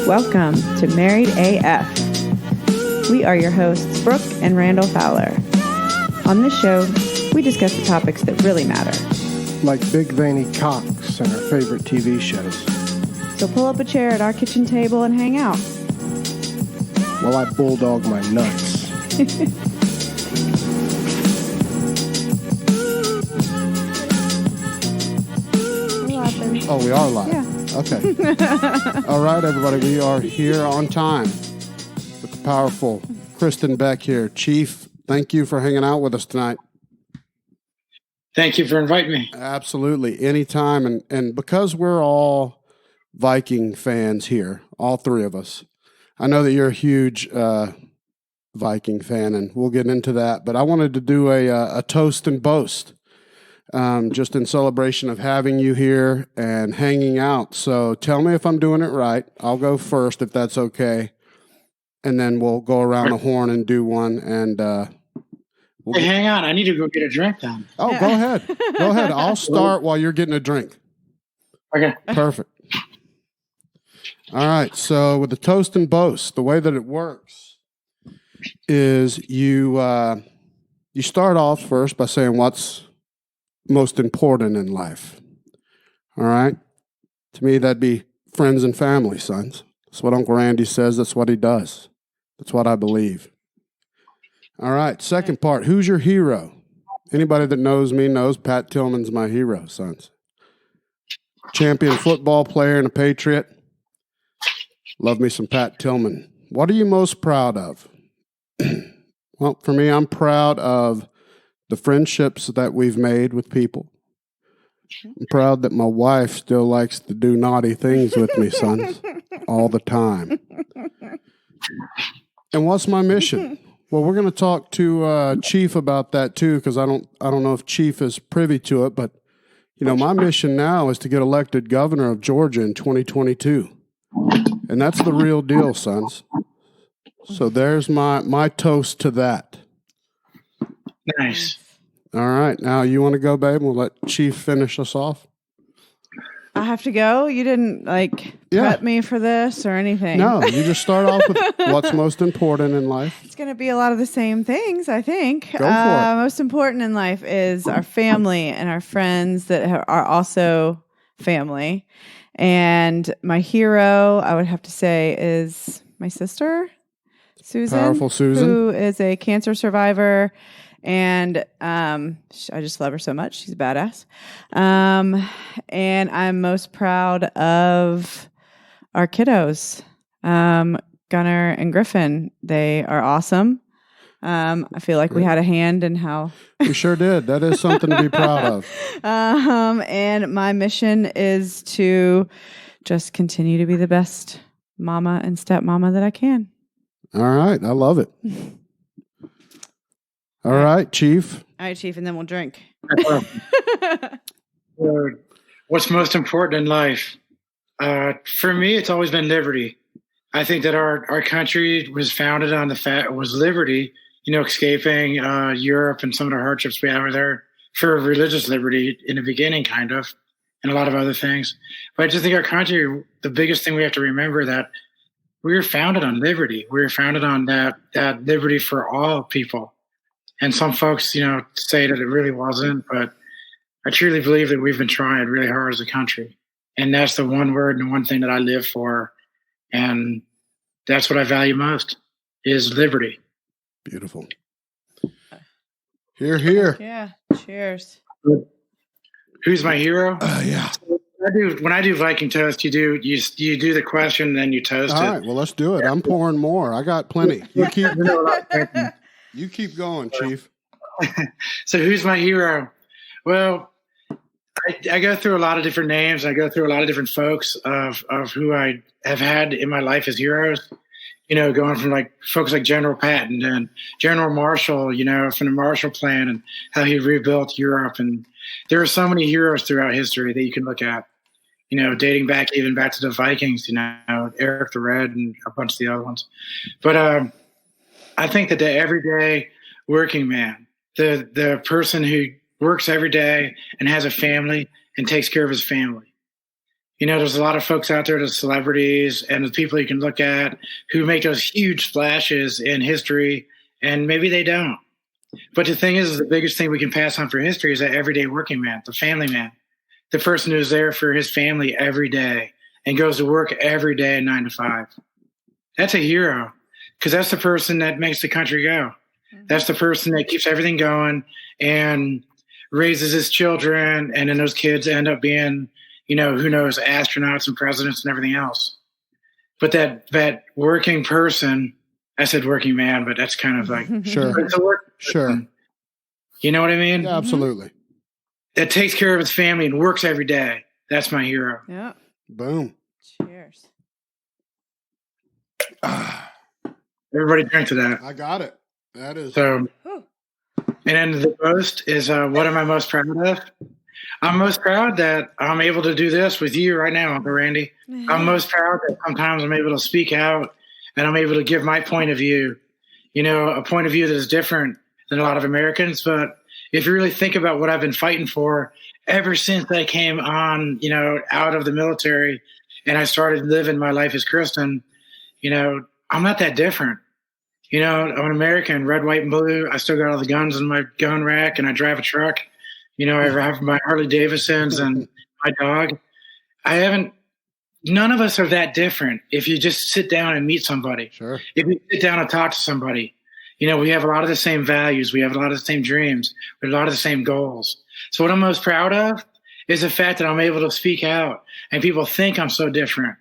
Welcome to Married AF. We are your hosts, Brooke and Randal Fowler. On this show, we discuss the topics that really matter. Like big veiny cocks and our favorite TV shows. So pull up a chair at our kitchen table and hang out. While I bulldog my nuts. Oh, we are live. Yeah. Okay. All right, everybody. We are here on time with the powerful Kristin Beck here. Chief, thank you for hanging out with us tonight. Thank you for inviting me. Absolutely. Anytime. And because we're all Viking fans here, all three of us, I know that you're a huge Viking fan, and we'll get into that. But I wanted to do a toast and boast. Just in celebration of having you here and hanging out. So tell me if I'm doing it right. I'll go first if that's okay. And then we'll go around the horn and do one. And hey, hang on. I need to go get a drink then. Oh, go ahead. Go ahead. I'll start while you're getting a drink. Okay. Perfect. All right. So with the toast and boast, the way that it works is you start off first by saying what's most important in life. All right? To me, that'd be friends and family, sons. That's what Uncle Randy says. That's what he does. That's what I believe. All right. Second part, who's your hero? Anybody that knows me knows Pat Tillman's my hero, sons. Champion football player and a Patriot. Love me some Pat Tillman. What are you most proud of? Well, for me, I'm proud of the friendships that we've made with people. I'm proud that my wife still likes to do naughty things with me, sons, all the time. And what's my mission? Well, we're going to talk to Chief about that too, because I don't know if Chief is privy to it, but you know, my mission now is to get elected governor of Georgia in 2022, and that's the real deal, sons. So there's my toast to that. Nice. All right. Now, you want to go, babe? We'll let Chief finish us off. I have to go? You didn't, prep me for this or anything? No, you just start off with what's most important in life. It's going to be a lot of the same things, I think. Go for it. Most important in life is our family and our friends that are also family. And my hero, I would have to say, is my sister, Susan. Powerful Susan. Who is a cancer survivor. And I just love her so much. She's a badass. And I'm most proud of our kiddos, Gunnar and Griffin. They are awesome. I feel like we had a hand in how... We sure did. That is something to be proud of. And my mission is to just continue to be the best mama and stepmama that I can. All right. I love it. All right, Chief. All right, Chief, and then we'll drink. What's most important in life? For me, it's always been liberty. I think that our country was founded on was liberty, escaping Europe and some of the hardships we have over there for religious liberty in the beginning, kind of, and a lot of other things. But I just think our country, the biggest thing we have to remember that we were founded on liberty. We were founded on that liberty for all people. And some folks, say that it really wasn't, but I truly believe that we've been trying really hard as a country. And that's the one word and one thing that I live for. And that's what I value most is liberty. Beautiful. Hear, hear. Yeah. Cheers. Who's my hero? Yeah. When I do Viking toast, you do the question, then you toast it. All right. Well, let's do it. I'm pouring more. I got plenty. You keep going, Chief. So who's my hero? Well, I go through a lot of different names. I go through a lot of different folks of who I have had in my life as heroes. Going from folks like General Patton and General Marshall, from the Marshall Plan and how he rebuilt Europe. And there are so many heroes throughout history that you can look at, dating back to the Vikings, Eric the Red and a bunch of the other ones. But I think that the everyday working man, the person who works every day and has a family and takes care of his family, You know, there's a lot of folks out there, the celebrities and the people you can look at who make those huge splashes in history, and maybe they don't. But the thing is the biggest thing we can pass on for history is that everyday working man, the family man, the person who's there for his family every day and goes to work every day 9 to 5. That's a hero, because that's the person that makes the country go. That's the person that keeps everything going and raises his children, and then those kids end up being, you know, who knows, astronauts and presidents and everything else. But that working person, I said working man, but that's kind of like, Sure. it's a working Sure. person. You know what I mean? Yeah, absolutely. That takes care of his family and works every day. That's my hero. Yeah. Boom. Cheers. Everybody drink to that. I got it. That is. So, and then the Boast is what am I most proud of? I'm most proud that I'm able to do this with you right now, Uncle Randy. I'm most proud that sometimes I'm able to speak out and I'm able to give my point of view, you know, a point of view that is different than a lot of Americans. But if you really think about what I've been fighting for ever since I came on, you know, out of the military and I started living my life as Kristin, you know, I'm not that different. You know, I'm an American, red, white, and blue. I still got all the guns in my gun rack, and I drive a truck. You know, I have my Harley Davidsons and my dog. None of us are that different if you just sit down and meet somebody. Sure. If you sit down and talk to somebody, you know, we have a lot of the same values. We have a lot of the same dreams. We have a lot of the same goals. So what I'm most proud of is the fact that I'm able to speak out, and people think I'm so different.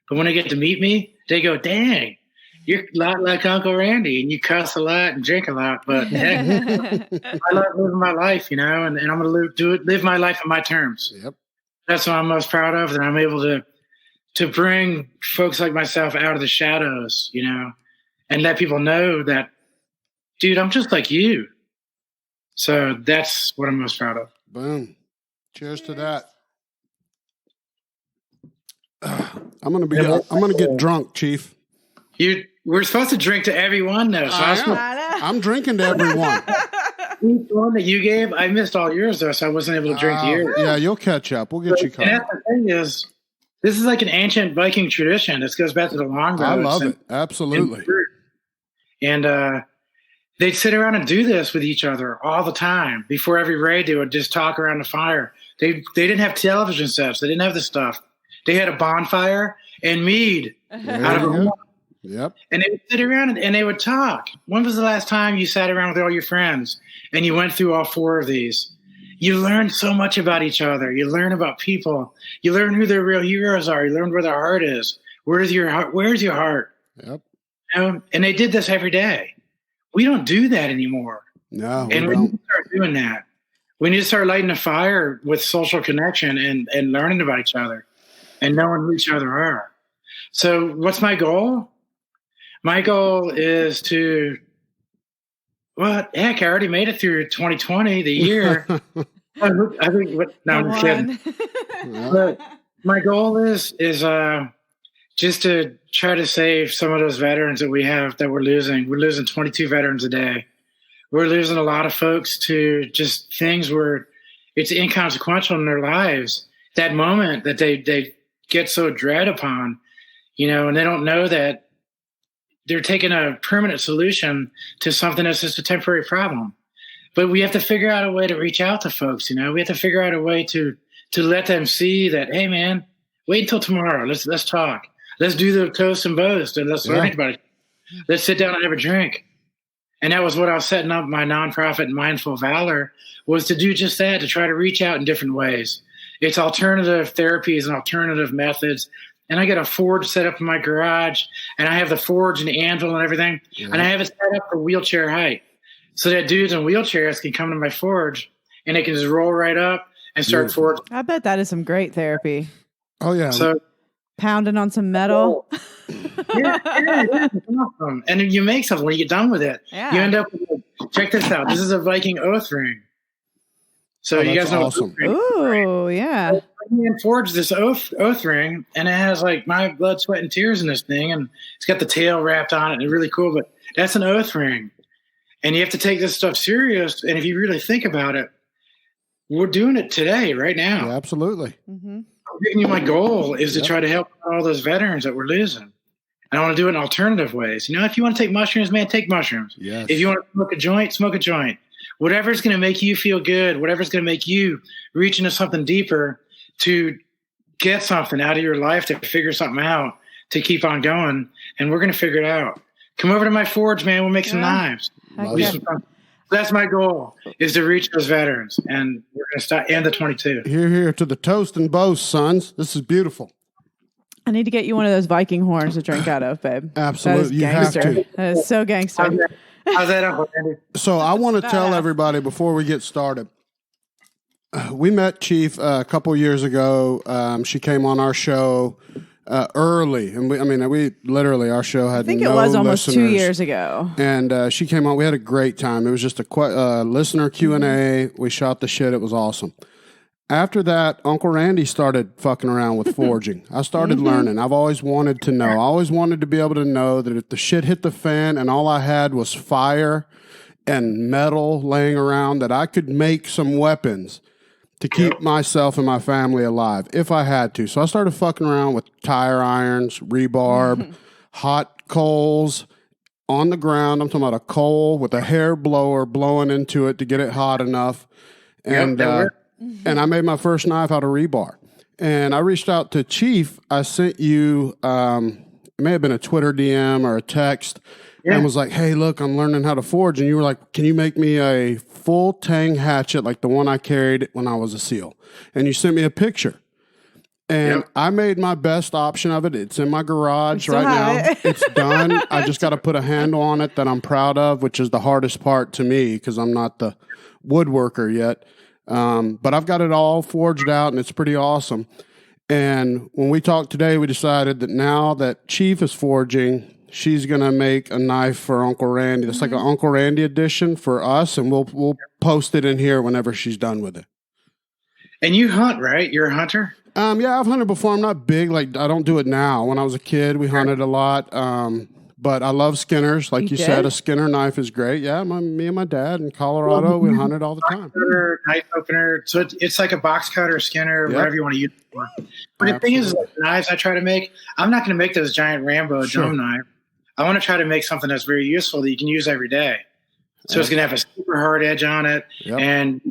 But when they get to meet me, they go, dang, you're a lot like Uncle Randy, and you cuss a lot and drink a lot. But heck, I love living my life, you know, and I'm going to live my life on my terms. Yep. That's what I'm most proud of, that I'm able to bring folks like myself out of the shadows, you know, and let people know that, dude, I'm just like you. So that's what I'm most proud of. Boom. Cheers to that. I'm gonna get drunk, Chief. We're supposed to drink to everyone, though. So I'm drinking to everyone. Each one that you gave, I missed all yours, though, so I wasn't able to drink to yours. Yeah, you'll catch up. We'll get you caught. And that's the thing is, this is like an ancient Viking tradition. This goes back to the longbows. I love it. Absolutely. And they'd sit around and do this with each other all the time. Before every raid, they would just talk around the fire. They didn't have television sets. They didn't have this stuff. They had a bonfire and mead out of a Yep. And they would sit around and they would talk. When was the last time you sat around with all your friends and you went through all 4 of these? You learn so much about each other. You learn about people. You learn who their real heroes are. You learn where their heart is. Where's your heart? Yep. You know? And they did this every day. We don't do that anymore. No, and we need to start doing that. We need to start lighting a fire with social connection and learning about each other and knowing who each other are. So what's my goal? My goal is to, well, heck, I already made it through 2020, the year. I think, I'm kidding. But my goal is just to try to save some of those veterans that we have that we're losing. We're losing 22 veterans a day. We're losing a lot of folks to just things where it's inconsequential in their lives. That moment that they get so dread upon, you know, and they don't know that they're taking a permanent solution to something that's just a temporary problem. But we have to figure out a way to reach out to folks, you know. We have to figure out a way to let them see that, hey, man, wait until tomorrow. Let's talk. Let's do the toast and boast, and let's learn about it. Let's sit down and have a drink. And that was what I was setting up my nonprofit, Mindful Valor, was to do just that, to try to reach out in different ways. It's alternative therapies and alternative methods. And I got a forge set up in my garage, and I have the forge and the anvil and everything. Yeah. And I have it set up for wheelchair height so that dudes in wheelchairs can come to my forge and they can just roll right up and start forging. I bet that is some great therapy. Oh, yeah. So pounding on some metal. Yeah, it's awesome. And you make something when you get done with it. Yeah. You end up with, check this out. This is a Viking oath ring. So you guys know awesome. Oh, yeah. I forged this oath ring, and it has like my blood, sweat, and tears in this thing, and it's got the tail wrapped on it, and it's really cool. But that's an oath ring, and you have to take this stuff serious. And if you really think about it, we're doing it today, right now. Yeah, absolutely. Mm-hmm. giving you my goal is to try to help all those veterans that we're losing. And I want to do it in alternative ways. You know, if you want to take mushrooms, man, take mushrooms. Yes. If you want to smoke a joint, smoke a joint. Whatever's going to make you feel good, whatever's going to make you reach into something deeper to get something out of your life, to figure something out, to keep on going. And we're going to figure it out. Come over to my forge, man. We'll make some knives. That's my goal, is to reach those veterans. And we're going to start and the 22. Here to the toast and boast, sons. This is beautiful. I need to get you one of those Viking horns to drink out of, babe. Absolutely. That is gangster. That is so gangster. How's that, Uncle Andy? So I want to tell everybody before we get started. We met Chief a couple years ago. She came on our show early, and we literally, our show had, I think, it was almost 2 years ago. And she came on. We had a great time. It was just a listener Q&A. We shot the shit. It was awesome. After that, Uncle Randy started fucking around with forging. I started learning. I've always wanted to know. I always wanted to be able to know that if the shit hit the fan and all I had was fire and metal laying around, that I could make some weapons to keep myself and my family alive if I had to. So I started fucking around with tire irons, rebarb, hot coals on the ground. I'm talking about a coal with a hair blower blowing into it to get it hot enough. And and I made my first knife out of rebar. And I reached out to Chief. I sent you, it may have been a Twitter DM or a text, and was like, hey, look, I'm learning how to forge. And you were like, can you make me a full tang hatchet like the one I carried when I was a SEAL? And you sent me a picture. And I made my best option of it. It's in my garage right now. It's done. I just got to put a handle on it that I'm proud of, which is the hardest part to me because I'm not the woodworker yet. But I've got it all forged out, and it's pretty awesome. And when we talked today, we decided that now that Chief is forging, she's going to make a knife for Uncle Randy. It's like an Uncle Randy edition for us, and we'll post it in here whenever she's done with it. And you hunt, right? You're a hunter? Yeah, I've hunted before. I'm not big. Like, I don't do it now. When I was a kid, we hunted a lot. But I love skinners. Like you said, a Skinner knife is great. Yeah, me and my dad in Colorado, we hunted all the time. Knife opener. So it's like a box cutter, Skinner, whatever you want to use it for. But the thing is, like, knives I try to make, I'm not going to make those giant Rambo dome knife. I want to try to make something that's very useful that you can use every day. So it's going to have a super hard edge on it, and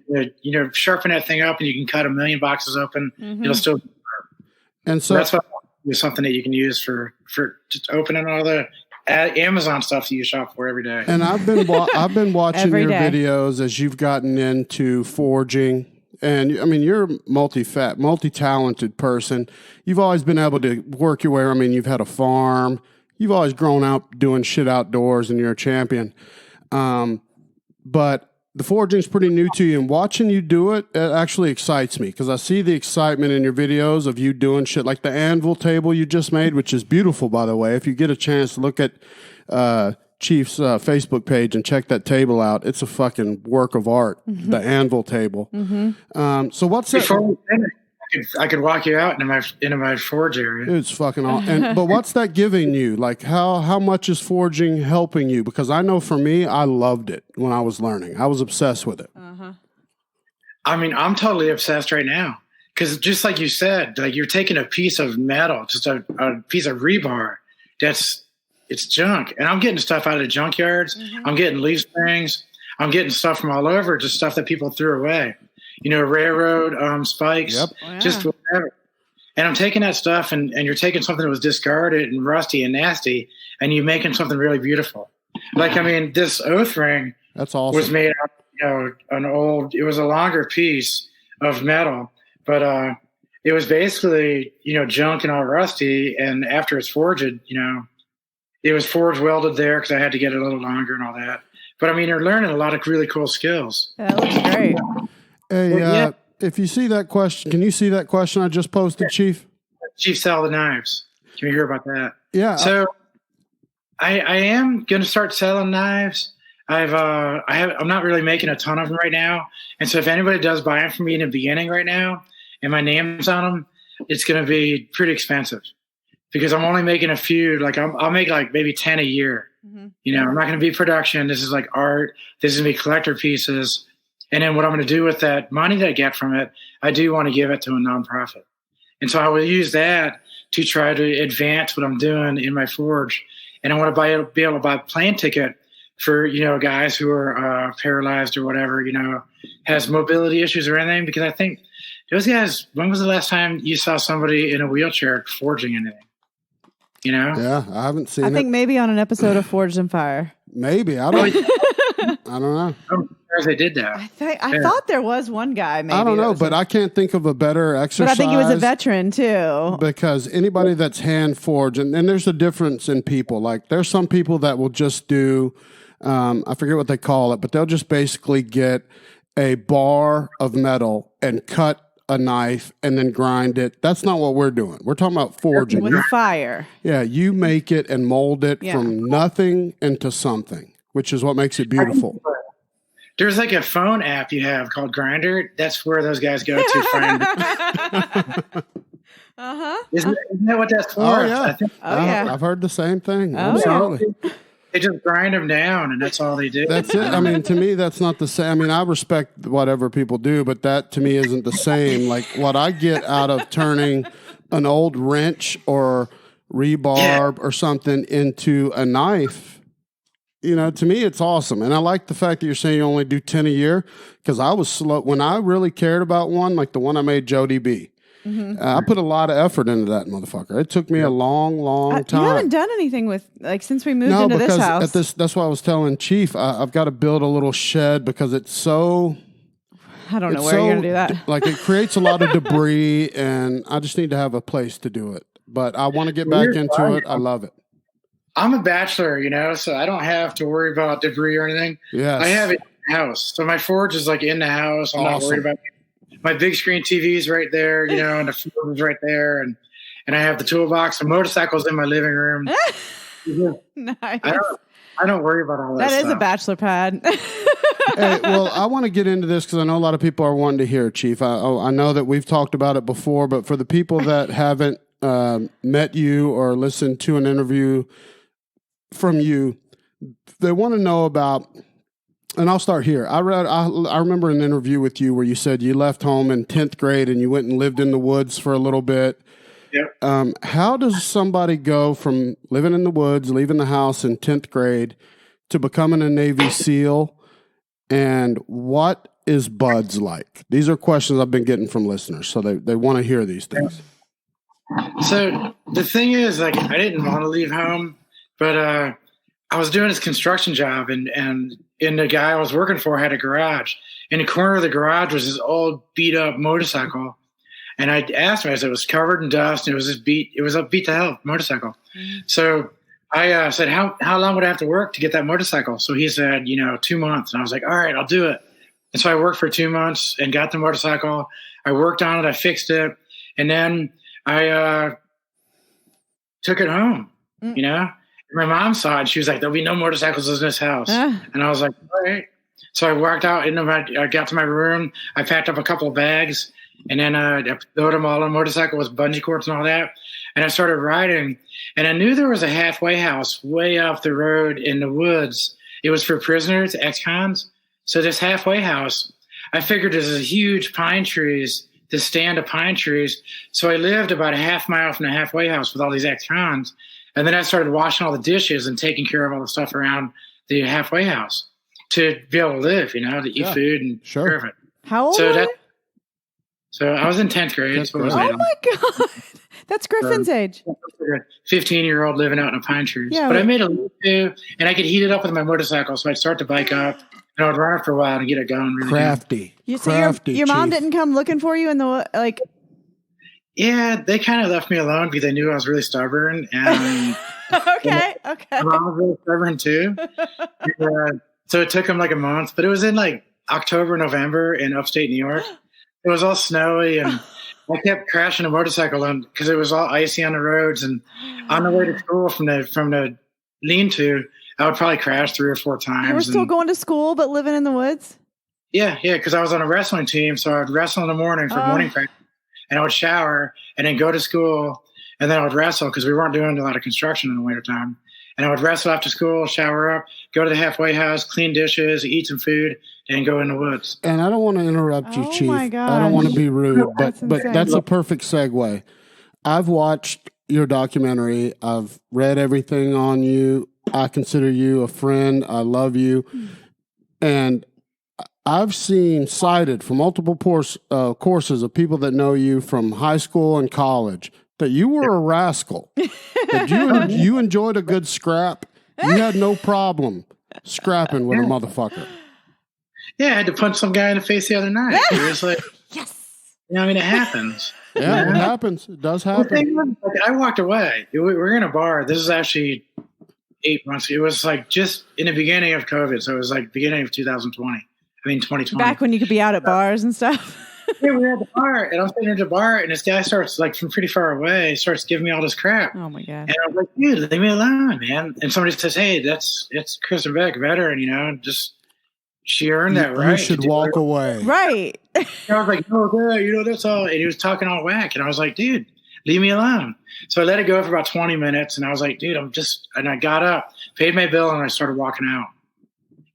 sharpen that thing up, and you can cut 1 million boxes open. It'll still be sharp. And so that's what is something that you can use for just opening all the Amazon stuff that you shop for every day. And I've been watching your videos as you've gotten into forging. And I mean, you're multi-talented person. You've always been able to work your way. I mean, you've had a farm. You've always grown up doing shit outdoors, and you're a champion. But the forging's pretty new to you, and watching you do it actually excites me because I see the excitement in your videos of you doing shit like the anvil table you just made, which is beautiful, by the way. If you get a chance to look at Chief's Facebook page and check that table out, it's a fucking work of art, the anvil table. So what's that? Before we finish, I could walk you out into my forge area. It's fucking awesome. But what's that giving you? Like, how much is forging helping you? Because I know for me, I loved it when I was learning. I was obsessed with it. I mean, I'm totally obsessed right now because just like you said, like you're taking a piece of metal, just a piece of rebar it's junk, and I'm getting stuff out of the junkyards. I'm getting leaf springs. I'm getting stuff from all over, just stuff that people threw away. Railroad spikes, just whatever. And I'm taking that stuff, and you're taking something that was discarded and rusty and nasty, and you're making something really beautiful. Like, I mean, this oath ring that's awesome. Was made out of, it was a longer piece of metal, but it was basically, junk and all rusty. And after it's forged, it was forged welded there because I had to get it a little longer and all that. But I mean, you're learning a lot of really cool skills. That looks great. Hey, if you see that question, can you see that question I just posted, Chief? Chief sell the knives. Can you hear about that? Yeah. So I am going to start selling knives. I'm not really making a ton of them right now. And so if anybody does buy them from me in the beginning right now and my name's on them, it's going to be pretty expensive because I'm only making a few. Like I'll make like maybe 10 a year. I'm not going to be production. This is like art. This is going to be collector pieces. And then what I'm going to do with that money that I get from it, I do want to give it to a nonprofit. And so I will use that to try to advance what I'm doing in my forge. And I want to be able to buy a plane ticket for, guys who are paralyzed or whatever, has mobility issues or anything. Because I think those guys, when was the last time you saw somebody in a wheelchair forging anything? Yeah, I haven't seen it. I think maybe on an episode of Forged in Fire. Maybe. I don't know. I'm surprised they did that. I thought there was one guy, maybe. I don't know, but I can't think of a better exercise. But I think he was a veteran, too. Because anybody that's hand forged, and there's a difference in people. Like, there's some people that will just do, I forget what they call it, but they'll just basically get a bar of metal and cut a knife and then grind it. That's not what we're doing. We're talking about forging. With fire. Yeah, you make it and mold it from nothing into something, which is what makes it beautiful. There's like a phone app you have called Grindr. That's where those guys go to find it. Isn't that what that's for? Oh, yeah. Yeah. I've heard the same thing. Oh, Absolutely. Yeah. They just grind them down, and that's all they do. That's it. I mean, to me, that's not the same. I mean, I respect whatever people do, but that to me isn't the same. Like what I get out of turning an old wrench or rebarb or something into a knife, to me, it's awesome. And I like the fact that you're saying you only do 10 a year, because I was slow. When I really cared about one, like the one I made Jody B, I put a lot of effort into that motherfucker. It took me a long time. You haven't done anything with, since we moved into this house. That's why I was telling Chief, I've got to build a little shed because it's so... I don't know where you're going to do that. Like, it creates a lot of debris, and I just need to have a place to do it. But I want to get back into it. I love it. I'm a bachelor, so I don't have to worry about debris or anything. Yes. I have it in the house. So my forge is like in the house. I'm not worried about it. My big screen TV's right there, and the forge is right there. And I have the toolbox. The motorcycle's in my living room. Nice. I don't worry about all that stuff. That is a bachelor pad. Hey, well, I want to get into this because I know a lot of people are wanting to hear, Chief. I know that we've talked about it before, but for the people that haven't met you or listened to an interview from you, they want to know about... And I'll start here. I remember an interview with you where you said you left home in 10th grade and you went and lived in the woods for a little bit. Yep. How does somebody go from living in the woods, leaving the house in 10th grade, to becoming a Navy SEAL? And what is BUDS like? These are questions I've been getting from listeners, so they want to hear these things. So the thing is, I didn't want to leave home, but I was doing this construction job, and the guy I was working for had a garage. In the corner of the garage was this old beat up motorcycle. And I asked him, I said, it was covered in dust. And it was a beat to hell motorcycle. Mm-hmm. So I said, how long would I have to work to get that motorcycle? So he said, 2 months. And I was like, all right, I'll do it. And so I worked for 2 months and got the motorcycle. I worked on it. I fixed it. And then I took it home, My mom saw it. She was like, there'll be no motorcycles in this house. And I was like, all right. So I walked out I got to my room. I packed up a couple of bags, and then I loaded them all on a motorcycle with bungee cords and all that. And I started riding, and I knew there was a halfway house way off the road in the woods. It was for prisoners, ex-cons. So this halfway house, I figured there's huge pine trees, this stand of pine trees. So I lived about a half mile from the halfway house with all these ex-cons. And then I started washing all the dishes and taking care of all the stuff around the halfway house to be able to live, to eat food and care of it. How old were you? So I was in 10th grade. Oh, my God. That's Griffin's age. 15-year-old living out in the pine trees. Yeah, but I made a lean-to, and I could heat it up with my motorcycle. So I'd start the bike up, and I would run it for a while to get it going. Really Crafty. Your mom didn't come looking for you in the, Yeah, they kind of left me alone because they knew I was really stubborn. And okay. My mom was really stubborn too. So it took them a month, but it was in October, November in upstate New York. It was all snowy, and I kept crashing a motorcycle because it was all icy on the roads. And on the way to school from the lean-to, I would probably crash 3 or 4 times. You were still going to school, but living in the woods? Yeah, because I was on a wrestling team, so I'd wrestle in the morning for morning practice. And I would shower and then go to school, and then I would wrestle because we weren't doing a lot of construction in the wintertime. And I would wrestle after school, shower up, go to the halfway house, clean dishes, eat some food, and go in the woods. And I don't want to interrupt you, Oh Chief. my I don't want to be rude, but insane. that's a perfect segue. I've watched your documentary. I've read everything on you. I consider you a friend. I love you. And I've seen cited from multiple courses of people that know you from high school and college that you were a rascal, that you enjoyed a good scrap. You had no problem scrapping with a motherfucker. Yeah, I had to punch some guy in the face the other night. It was like, Yes. you know, I mean, it happens. Yeah, it happens. It does happen. I walked away. We were in a bar. This is actually 8 months. It was like just in the beginning of COVID. So it was like beginning of 2020. 2020. Back when you could be out at bars and stuff. Yeah, we were at the bar, and I'm sitting at the bar, and this guy starts, like, from pretty far away, starts giving me all this crap. Oh, my God. And I was like, dude, leave me it's man. And somebody says, hey, it's Kristin Beck, veteran, you know, just, she earned that right. You should walk away. Right. And I was like, oh, yeah, you know, that's all. And he was talking all whack. And I was like, dude, leave me alone. So I let it go for about 20 minutes, and I was like, dude, and I got up, paid my bill, and I started walking out.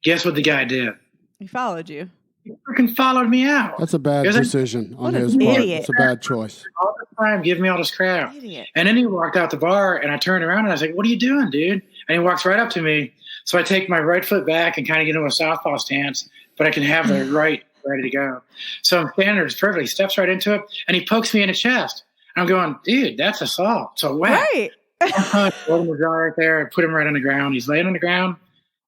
Guess what the guy did? He followed you. He freaking followed me out. That's a bad decision on his an part. idiot. It's a bad choice. All the time, give me all this crap. Idiot. And then he walked out the bar, and I turned around, and I was like, what are you doing, dude? And he walks right up to me. So I take my right foot back and kind of get into a southpaw stance, but I can have the right ready to go. So I'm standing there perfectly, steps right into it, and he pokes me in the chest. I'm going, dude, that's assault. So whack. Right. I pulled him right there, put him right on the ground. He's laying on the ground,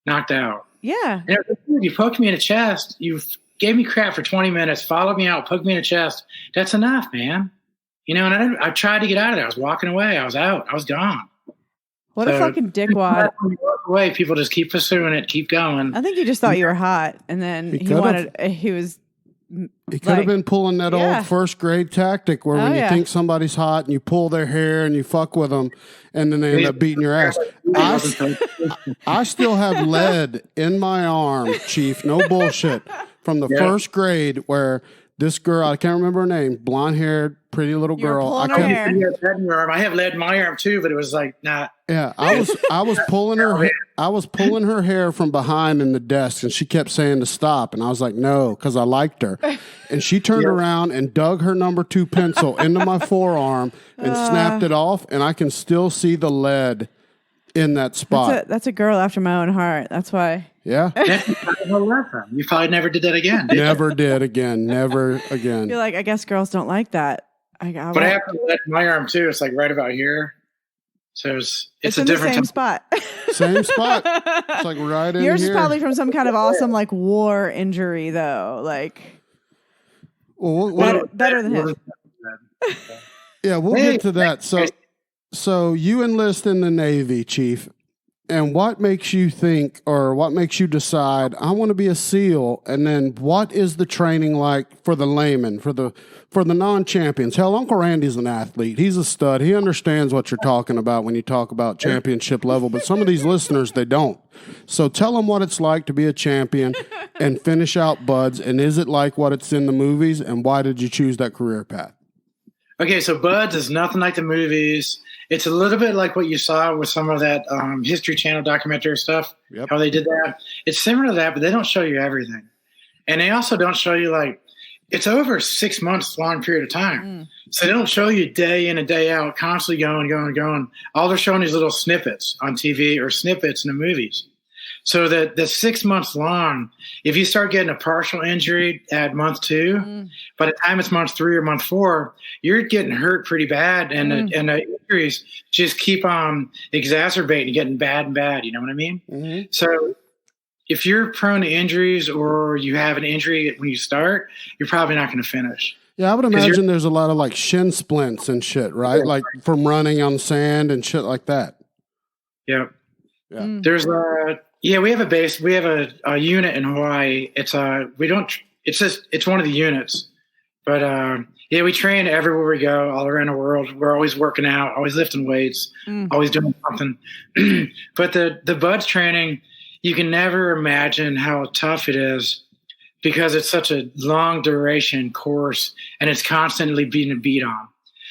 knocked out. Yeah. And I was like, dude, you poked me in the chest. You gave me crap for 20 minutes, followed me out, poked me in the chest. That's enough, man. You know, and I tried to get out of there. I was walking away. I was out. I was gone. What a fucking dickwad. When you walk away, people just keep pursuing it, keep going. I think he just thought you were hot, and then he was. He could have been pulling that old first grade tactic where when you think somebody's hot and you pull their hair and you fuck with them and then they end up beating your ass. I still have lead in my arm, Chief, no bullshit, from the first grade where this girl, I can't remember her name, blonde-haired, pretty little girl. I have lead in my arm too, but it was like not. Yeah, I was pulling her. I was pulling her hair from behind in the desk, and she kept saying to stop, and I was like, no, because I liked her. And she turned around and dug her number 2 pencil into my forearm and snapped it off, and I can still see the lead in that spot. That's a girl after my own heart. That's why. Yeah. You probably never did that again. Never did again. Never again. You're like, I guess girls don't like that. But I have lead in my arm too. It's like right about here. So it's a in different the same spot. Same spot. It's like right in Yours here. is probably from some kind of awesome like war injury though. Like better than his. Yeah, we'll get to that. So you enlist in the Navy, Chief. And what makes you think, or what makes you decide, I want to be a SEAL? And then what is the training like for the layman, for the non-champions? Hell, Uncle Randy's an athlete. He's a stud. He understands what you're talking about when you talk about championship level. But some of these listeners, they don't. So tell them what it's like to be a champion and finish out BUD/S. And is it like what it's in the movies? And why did you choose that career path? Okay, so BUD/S is nothing like the movies. It's a little bit like what you saw with some of that History Channel documentary stuff, how they did that. It's similar to that, but they don't show you everything. And they also don't show you, like, it's over 6 months long period of time. So they don't show you day in and day out, constantly going. All they're showing is little snippets on TV or snippets in the movies. So the 6 months long, if you start getting a partial injury at month 2, by the time it's month 3 or month 4, you're getting hurt pretty bad, and the injuries just keep on exacerbating and getting bad and bad. You know what I mean? So if you're prone to injuries or you have an injury when you start, you're probably not going to finish. Yeah, I would imagine there's a lot of like shin splints and shit, right? Like from running on sand and shit like that. Yep. Yeah. There's we have a base. We have a unit in Hawaii. It's it's one of the units, but we train everywhere we go, all around the world. We're always working out, always lifting weights, always doing something. But the BUD/S training, you can never imagine how tough it is because it's such a long duration course and it's constantly being beat on.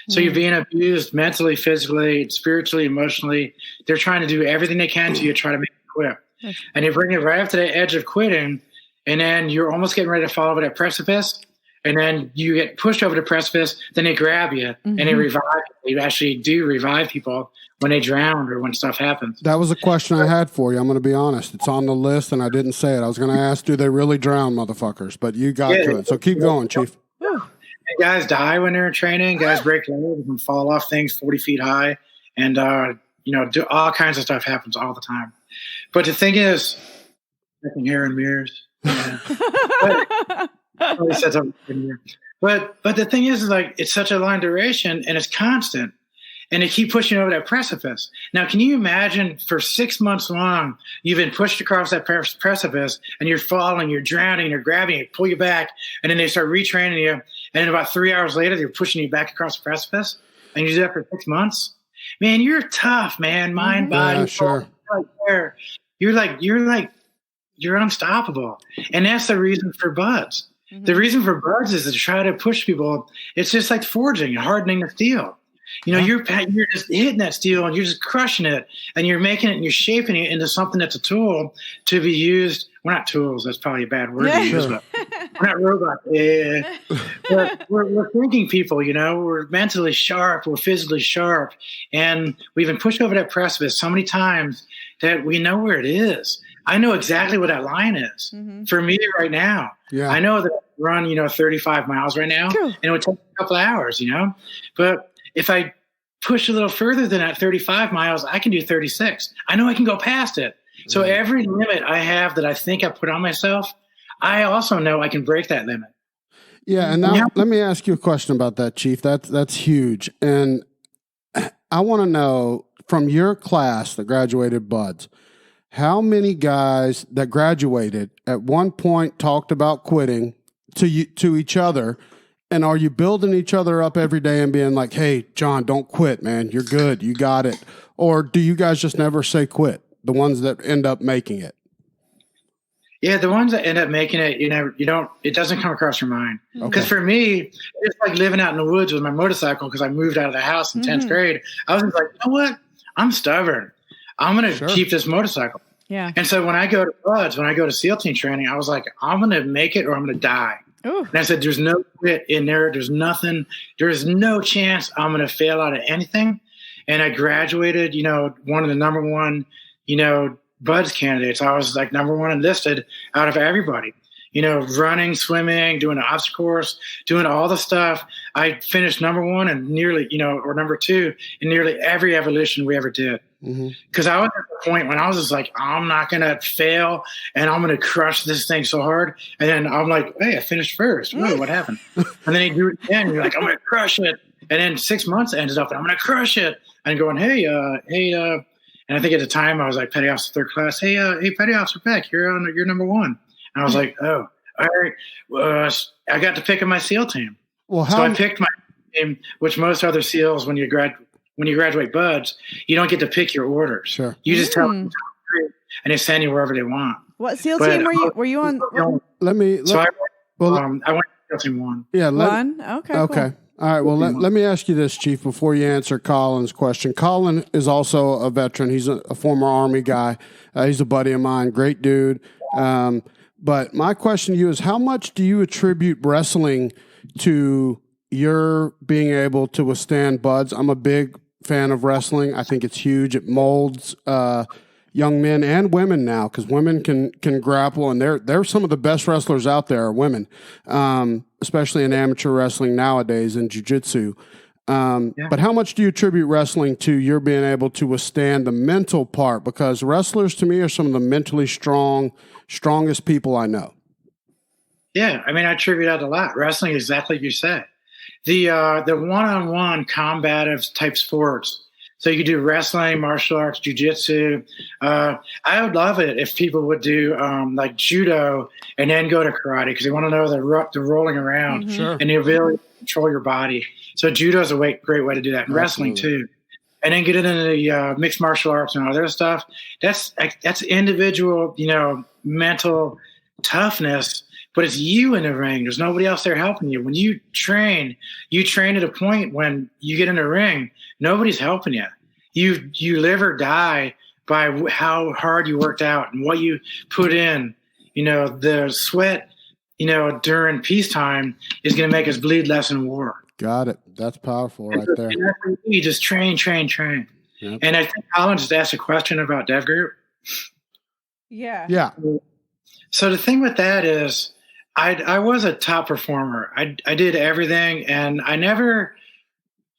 So you're being abused mentally, physically, spiritually, emotionally. They're trying to do everything they can to you to try to make you quit. And they bring you right up to the edge of quitting, and then you're almost getting ready to fall over that precipice. And then you get pushed over the precipice, then they grab you and they revive you. They actually do revive people when they drown or when stuff happens. That was a question I had for you. I'm going to be honest. It's on the list, and I didn't say it. I was going to ask, do they really drown motherfuckers? But you got to it. So keep going, Chief. And guys die when they're in training. Guys break legs and fall off things 40 feet high. And, do all kinds of stuff happens all the time. But the thing is, I can hear in mirrors. Yeah. But the thing is like, it's such a long duration and it's constant, and they keep pushing over that precipice. Now, can you imagine for 6 months long, you've been pushed across that precipice and you're falling, you're drowning, they're grabbing you, pull you back, and then they start retraining you. And then about 3 hours later, they're pushing you back across the precipice, and you do that for 6 months. Man, you're tough, man. Mind, body, sure. You're unstoppable. And that's the reason for buds. The reason for buds is to try to push people. It's just like forging, hardening the steel. You're just hitting that steel and you're just crushing it, and you're making it and you're shaping it into something that's a tool to be used. We're not tools. That's probably a bad word to use. But we're not robots. But we're thinking people, we're mentally sharp. We're physically sharp. And we've been pushed over that precipice so many times that we know where it is. I know exactly what that line is for me right now. Yeah. I know that I run, 35 miles right now, and it would take a couple of hours, But if I push a little further than that 35 miles, I can do 36. I know I can go past it. So every limit I have that I think I put on myself, I also know I can break that limit. Yeah, and now let me ask you a question about that, Chief. That's huge. And I want to know, from your class that graduated buds, how many guys that graduated at one point talked about quitting to each other, and are you building each other up every day and being like, hey, John, don't quit, man. You're good. You got it. Or do you guys just never say quit, the ones that end up making it? Yeah, the ones that end up making it, it doesn't come across your mind. Because for me, it's like living out in the woods with my motorcycle, because I moved out of the house in 10th grade. I was just like, you know what? I'm stubborn. I'm going to keep this motorcycle. Yeah. And so when I go to buds, when I go to SEAL team training, I was like, I'm going to make it or I'm going to die. Ooh. And I said, there's no quit in there. There's nothing. There's no chance I'm going to fail out of anything. And I graduated, one of the number one, buds candidates. I was like number one enlisted out of everybody. Running, swimming, doing the obstacle course, doing all the stuff. I finished number one and nearly, or number two in nearly every evolution we ever did. Because I was at the point when I was just like, I'm not going to fail and I'm going to crush this thing so hard. And then I'm like, hey, I finished first. Whoa, what happened? And then you do it again. And you're like, I'm going to crush it. And then 6 months ended up and I'm going to crush it. And going, hey, and I think at the time I was like petty officer third class. Hey, petty officer Beck, you're number one. And I was like, oh, all right. I got to pick in my SEAL team. So I picked my team, which most other SEALs, when you graduate buds, you don't get to pick your orders. Sure. You just tell them, and they send you wherever they want. What SEAL team were you on? I went to SEAL team 1. Yeah, one. Okay. Okay. Cool. All right. Well, let me ask you this, Chief, before you answer Colin's question. Colin is also a veteran. He's a former Army guy. He's a buddy of mine. Great dude. But my question to you is, how much do you attribute wrestling to your being able to withstand buds? I'm a big fan of wrestling. I think it's huge. It molds young men and women now, because women can grapple, and they're some of the best wrestlers out there are women, especially in amateur wrestling nowadays in jiu-jitsu. But how much do you attribute wrestling to your being able to withstand the mental part? Because wrestlers, to me, are some of the mentally strongest people I know. Yeah, I mean, I attribute that a lot. Wrestling, exactly like you said. The one-on-one combative type sports. So you could do wrestling, martial arts, jiu-jitsu. I would love it if people would do like judo and then go to karate, because they want to know the rolling around and the ability to control your body. So judo is a great way to do that, and wrestling too. And then get into the mixed martial arts and other stuff. That's individual, mental toughness but it's you in the ring. There's nobody else there helping you. When you train at a point when you get in the ring, nobody's helping you. You live or die by how hard you worked out and what you put in. The sweat, during peacetime is going to make us bleed less in war. Got it. That's powerful right there. You just train. Yep. And I think Colin just asked a question about Dev Group. Yeah. So the thing with that is I was a top performer. I did everything, and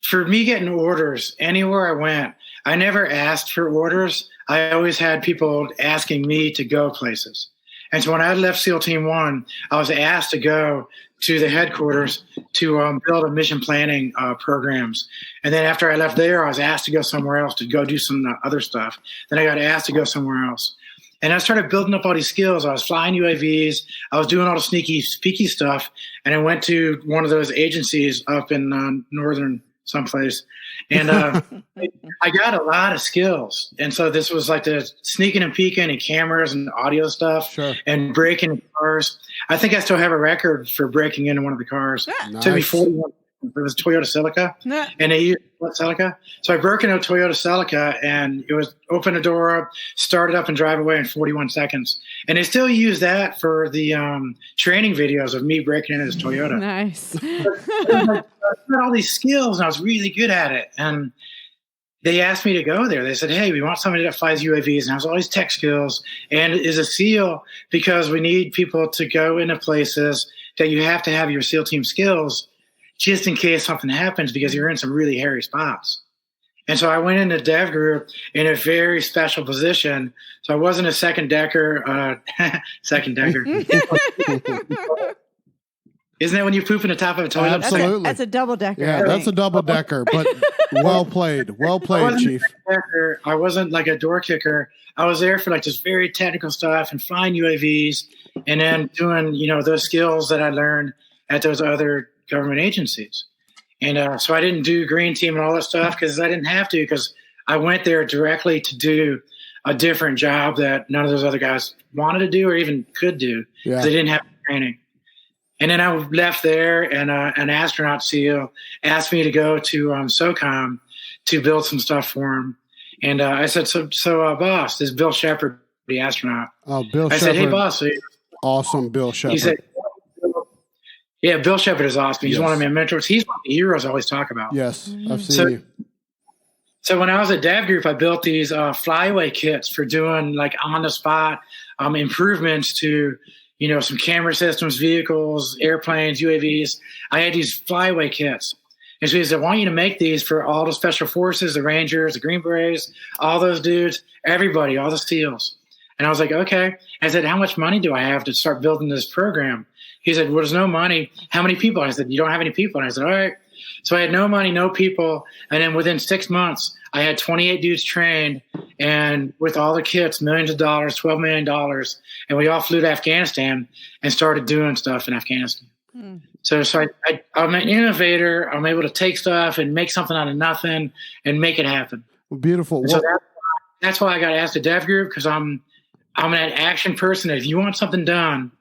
for me getting orders anywhere I went, I never asked for orders. I always had people asking me to go places. And so when I left SEAL Team 1, I was asked to go to the headquarters to build a mission planning programs. And then after I left there, I was asked to go somewhere else to go do some other stuff. Then I got asked to go somewhere else. And I started building up all these skills. I was flying UAVs. I was doing all the sneaky, speaky stuff. And I went to one of those agencies up in northern someplace. And I got a lot of skills. And so this was like the sneaking and peeking and cameras and audio stuff. Sure. And breaking cars. I think I still have a record for breaking into one of the cars. Nice. It took me 41. It was Toyota Celica. And they used Celica. So I broke into a Toyota Celica, and it was open the door up, start it up, and drive away in 41 seconds. And they still use that for the training videos of me breaking into this Toyota. Nice. I had all these skills, and I was really good at it. And they asked me to go there. They said, hey, we want somebody that flies UAVs and has all these tech skills and is a SEAL, because we need people to go into places that you have to have your SEAL team skills just in case something happens, because you're in some really hairy spots. And so I went into Dev Group in a very special position. So I wasn't a second decker. Second decker. Isn't that when you poop in the top of a toilet? Absolutely. That's a double decker. Yeah, that's a double decker, but well played. Well played, Chief. I wasn't like a door kicker. I was there for like just very technical stuff and flying UAVs, and then doing, those skills that I learned at those other government agencies. And so I didn't do green team and all that stuff because I didn't have to, because I went there directly to do a different job that none of those other guys wanted to do or even could do. Yeah. They didn't have training. And then I left there, and an astronaut SEAL asked me to go to SOCOM to build some stuff for him. And I said, so boss, this is Bill Shepard, the astronaut. Oh, Bill Shepard. I said, hey, boss. Awesome, Bill Shepard. He said, yeah, Bill Shepard is awesome. He's one of my mentors. He's one of the heroes I always talk about. Yes, I've seen you. So when I was at Dev Group, I built these flyaway kits for doing like on-the-spot improvements to, some camera systems, vehicles, airplanes, UAVs. I had these flyaway kits. And so he said, I want you to make these for all the special forces, the Rangers, the Green Berets, all those dudes, everybody, all the SEALs. And I was like, okay. I said, how much money do I have to start building this program? He said, well, there's no money. How many people? I said, you don't have any people. And I said, all right. So I had no money, no people. And then within 6 months, I had 28 dudes trained, and with all the kits, millions of dollars, $12 million. And we all flew to Afghanistan and started doing stuff in Afghanistan. So I'm an innovator. I'm able to take stuff and make something out of nothing and make it happen. Well, beautiful. So that's why I got asked to Dev Group, because I'm an action person. If you want something done,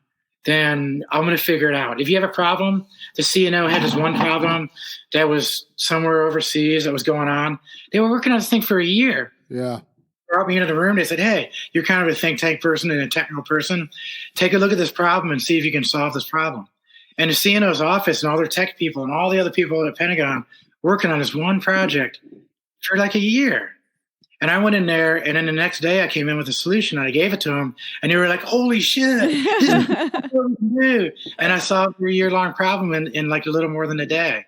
then I'm going to figure it out. If you have a problem, the CNO had this one problem that was somewhere overseas that was going on. They were working on this thing for a year. Yeah. They brought me into the room. They said, hey, you're kind of a think tank person and a technical person. Take a look at this problem and see if you can solve this problem. And the CNO's office and all their tech people and all the other people at the Pentagon working on this one project for like a year. And I went in there, and then the next day I came in with a solution, and I gave it to them, and they were like, holy shit, this is what we can do. And I solved a year-long problem in like a little more than a day.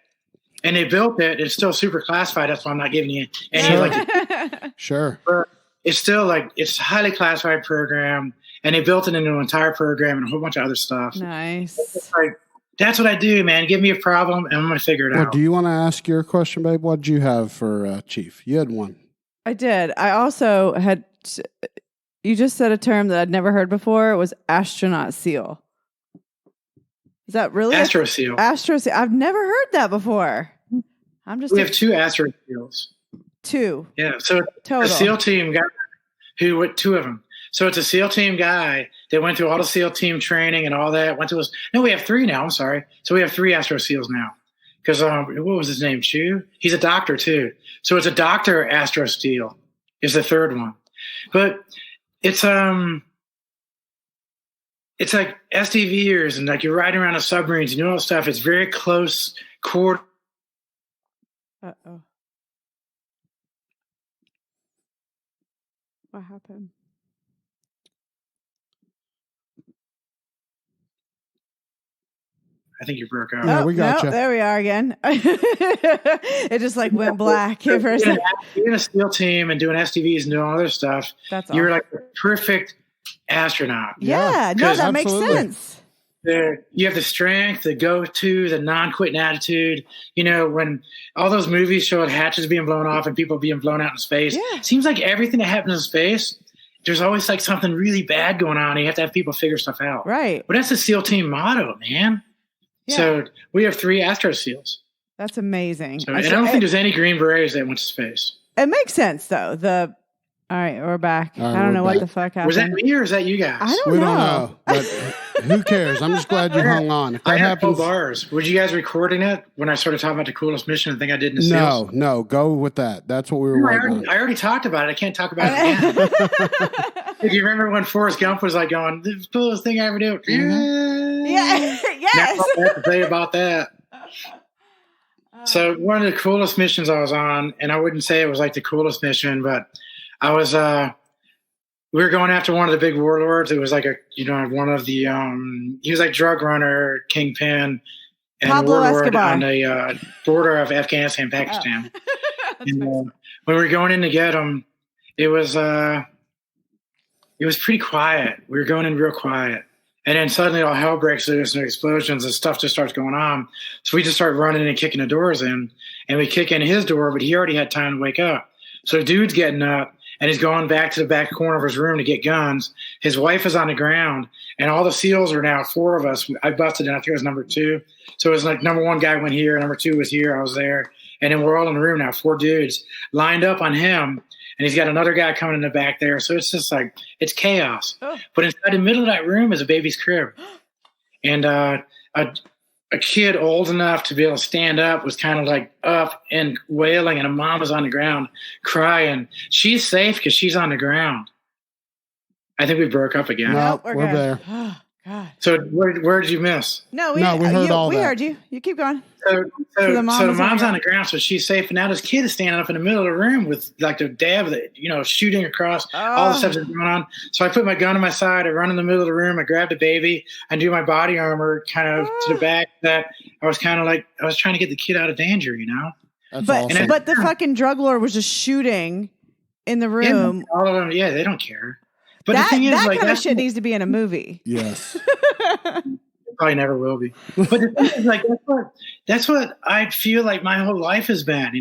And they built it. It's still super classified. That's why I'm not giving you any Sure. But it's still like, it's a highly classified program, and they built it into an entire program and a whole bunch of other stuff. Nice. It's like, that's what I do, man. Give me a problem, and I'm going to figure it out. Do you want to ask your question, babe? What did you have for Chief? You had one. I did. I also had, you just said a term that I'd never heard before. It was astronaut SEAL. Is that really? Astro SEAL. Astro SEAL. I've never heard that before. We have 2 Astro SEAls. 2. Yeah. So total. the SEAL team got two of them. So it's a SEAL team guy that went through all the SEAL team training and all that. We have 3 now. I'm sorry. So we have 3 Astro SEAls now. Because what was his name? Chu? He's a doctor too. So it's a doctor Astro SEAL is the 3rd one. But it's like SDVers and like you're riding around the submarines and doing all that stuff. It's very close quarter. Uh-oh. What happened? I think you broke out. Yeah, we got you. There we are again. It just like went black for a second. Being a SEAL team and doing SDVs and doing all other stuff, you're like the perfect astronaut. Yeah, no, that makes sense. You have the strength, the go-to, the non-quitting attitude. You know, when all those movies show hatches being blown off and people being blown out in space, it seems like everything that happens in space, there's always like something really bad going on. And you have to have people figure stuff out. Right. But that's the SEAL team motto, man. Yeah. So we have 3 Astro SEAls. That's amazing. So, and I don't think there's any Green Berets that went to space. It makes sense, though. All right, we're back. I don't know what the fuck happened. Was that me or is that you guys? I don't know. We don't know. But who cares? I'm just glad you hung on. If that happens, bars. Were you guys recording it when I started talking about the coolest mission thing I did in the SEAls? No. Go with that. That's what we were waiting on. I already talked about it. I can't talk about it again. If you remember when Forrest Gump was like going, "The coolest thing I ever did." Yeah. Yes. Now I have to tell you about that. So one of the coolest missions I was on, and I wouldn't say it was like the coolest mission, but I was we were going after one of the big warlords. It was like one of the he was like drug runner, kingpin, and Pablo warlord Escobar on the border of Afghanistan, Pakistan. And when we were going in to get him, it was pretty quiet. We were going in real quiet. And then suddenly all hell breaks loose and explosions and stuff just starts going on. So we just start running and kicking the doors in. And we kick in his door, but he already had time to wake up. So the dude's getting up and he's going back to the back corner of his room to get guns. His wife is on the ground. And all the SEALs are now 4 of us. I busted in. I think it was number 2. So it was like number 1 guy went here. Number 2 was here. I was there. And then we're all in the room now, 4 dudes lined up on him. And he's got another guy coming in the back there. So it's just like, it's chaos. Oh. But inside the middle of that room is a baby's crib. And a kid old enough to be able to stand up was kind of like up and wailing. And a mom was on the ground crying. She's safe because she's on the ground. I think we broke up again. No, we're there. Oh, God. So where did you miss? No, we heard you. You keep going. So the mom's on the ground, so she's safe. And now this kid is standing up in the middle of the room with like the dab that shooting across all the stuff that's going on. So I put my gun on my side. I run in the middle of the room. I grab the baby. I do my body armor kind of to the back. That I was kind of like I was trying to get the kid out of danger, That's but awesome. But the fucking drug lord was just shooting in the room. Yeah, all of them, they don't care. But the thing is, that kind of shit needs to be in a movie. Yes. Probably never will be. But the thing is, like, that's what I feel like my whole life has been,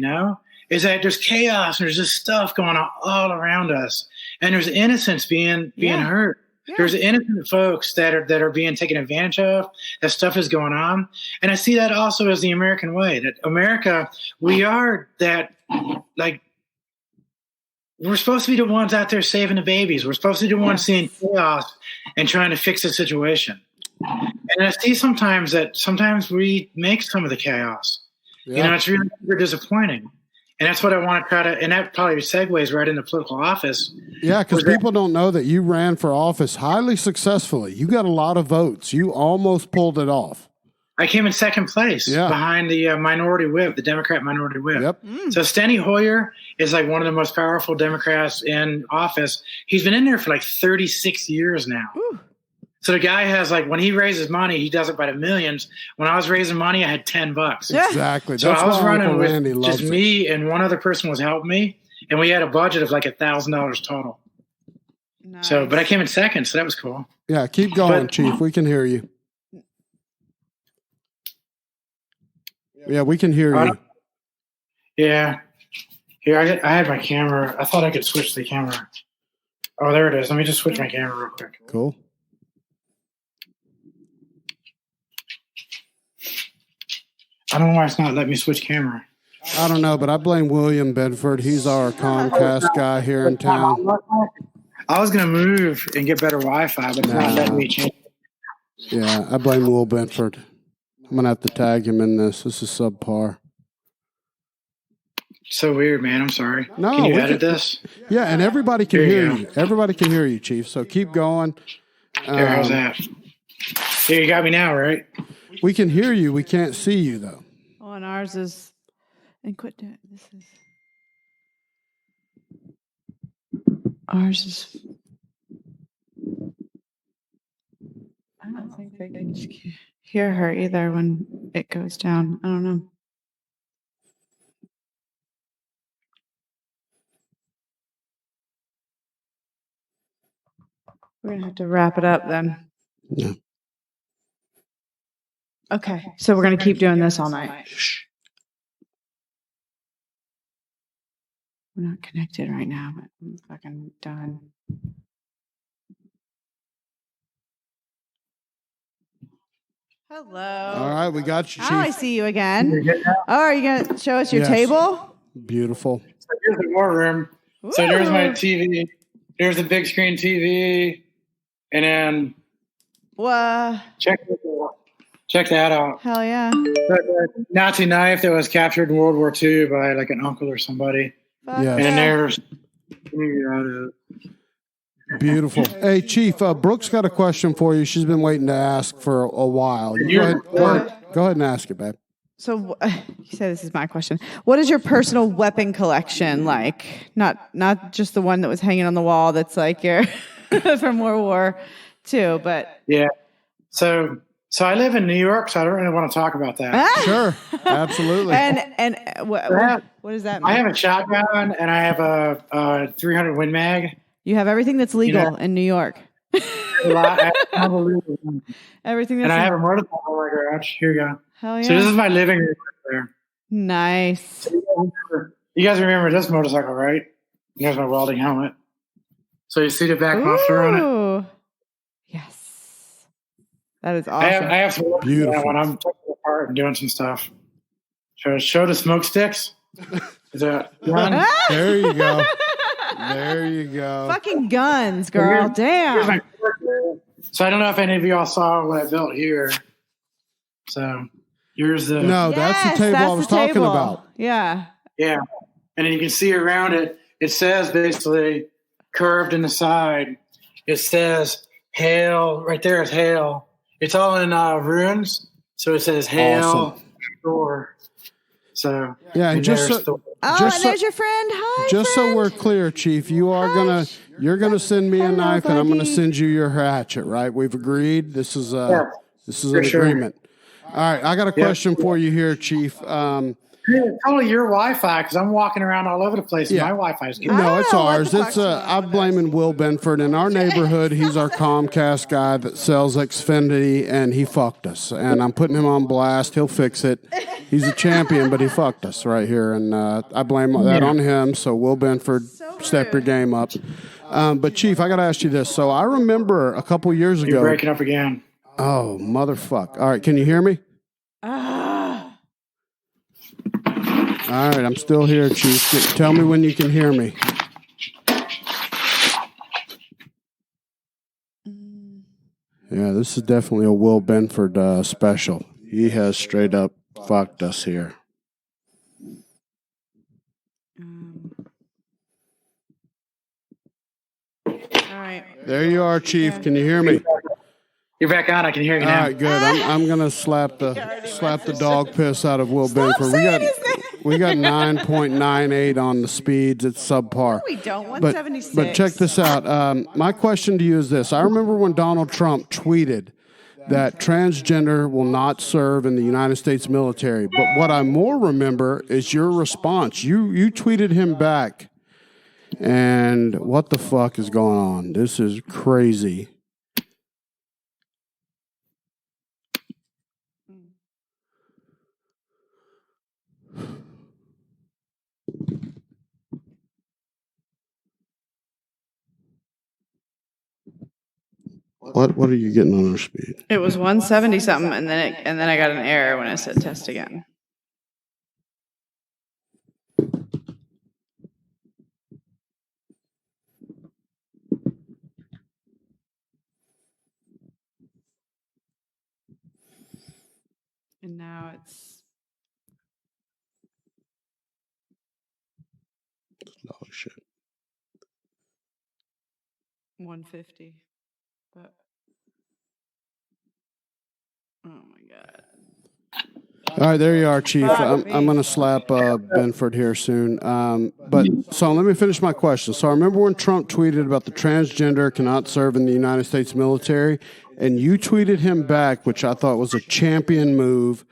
is that there's chaos and there's just stuff going on all around us. And there's innocents being hurt. Yeah. There's innocent folks that are being taken advantage of. That stuff is going on. And I see that also as the American way. That America, we are that, like, we're supposed to be the ones out there saving the babies. We're supposed to be the ones seeing chaos and trying to fix the situation. And I see sometimes we make some of the chaos. Yeah. It's really super disappointing. And that's what I want to try to, and that probably segues right into political office. Yeah, because people don't know that you ran for office highly successfully. You got a lot of votes. You almost pulled it off. I came in second place behind the minority whip, the Democrat minority whip. Yep. So Steny Hoyer is like one of the most powerful Democrats in office. He's been in there for like 36 years now. Ooh. So the guy has like, when he raises money, he does it by the millions. When I was raising money, I had $10. Exactly. So I was running with just me and one other person was helping me. And we had a budget of like $1,000 total. Nice. So, but I came in second. So that was cool. Yeah. Keep going, Chief. We can hear you. Yeah, we can hear you. Yeah. Here, I had my camera. I thought I could switch the camera. Oh, there it is. Let me just switch my camera real quick. Cool. I don't know why it's not letting me switch camera. I don't know, but I blame William Bedford. He's our Comcast guy here in town. I was going to move and get better Wi-Fi, but it's not letting me change. Yeah, I blame Will Benford. I'm going to have to tag him in this. This is subpar. So weird, man. I'm sorry. No, can you edit this? Yeah, and everybody can hear you. Everybody can hear you, Chief. So keep going. Here, how's that? Here, you got me now, right? We can hear you. We can't see you, though. Oh, and ours is... And quit doing... This is... Ours is... I don't think they can hear her either when it goes down. I don't know. We're going to have to wrap it up then. Yeah. Okay, so we're going to keep doing this all night. We're not connected right now, but I'm fucking done. Hello. All right, we got you, Chief. Now I see you again. Oh, are you going to show us your table? Beautiful. So here's the war room. Ooh. So there's my TV. There's a big screen TV. And then check that out. Hell yeah. The Nazi knife that was captured in World War II by like an uncle or somebody. Yeah. And there's beautiful. Hey, Chief, Brooke's got a question for you. She's been waiting to ask for a while. Go ahead and ask it, babe. So you said this is my question. What is your personal weapon collection like? Not just the one that was hanging on the wall that's like your from World War II, but yeah. So I live in New York, so I don't really want to talk about that. Sure, absolutely. And what does that mean? I have a shotgun and I have a 300 Win Mag. You have everything that's legal in New York. Everything that's and I have a motorcycle in my garage. Here you go. Hell yeah. So this is my living room right there. Nice. You guys remember this motorcycle, right? Here's my welding helmet. So you see the back muffler on it? Yes. That is awesome. I have some work when I'm taking it apart and doing some stuff. Show the smoke sticks. Is that one? There you go. There you go. Fucking guns, girl. Damn. So I don't know if any of y'all saw what I built here. So here's the... No, that's the table I was talking about. Yeah. Yeah. And then you can see around it, it says basically curved in the side. It says hail. Right there is hail. It's all in runes. So it says hail. Awesome. So yeah, and there's your friend. Hi, just friend. So we're clear, Chief, you're gonna send me a knife, and I'm gonna send you your hatchet. Right? We've agreed. This is an agreement. All right, I got a question for you here, Chief. It's probably your Wi-Fi because I'm walking around all over the place. And my Wi-Fi is good. No, it's ours. I'm blaming Will Benford. In our neighborhood, he's our Comcast guy that sells Xfinity, and he fucked us. And I'm putting him on blast. He'll fix it. He's a champion, but he fucked us right here, and I blame that on him. So Will Benford, step your game up. But Chief, I got to ask you this. So I remember a couple years ago. You're breaking up again. Oh, motherfuck! All right, can you hear me? All right, I'm still here, Chief. Tell me when you can hear me. Yeah, this is definitely a Will Benford special. He has straight up fucked us here. All right. There you are, Chief. Can you hear me? You're back on. I can hear you now. All right, good. I'm gonna slap the dog piss out of Will Benford. We got 9.98 on the speeds. It's subpar. No, we don't. 176. But check this out. My question to you is this. I remember when Donald Trump tweeted that transgender will not serve in the United States military. But what I more remember is your response. You tweeted him back. And what the fuck is going on? This is crazy. What are you getting on our speed? It was 170 something, and then I got an error when I said test again. And now it's Oh shit. 150. But oh my God. All right, there you are, Chief. I'm going to slap Benford here soon. But so let me finish my question. So I remember when Trump tweeted about the transgender cannot serve in the United States military, and you tweeted him back, which I thought was a champion move,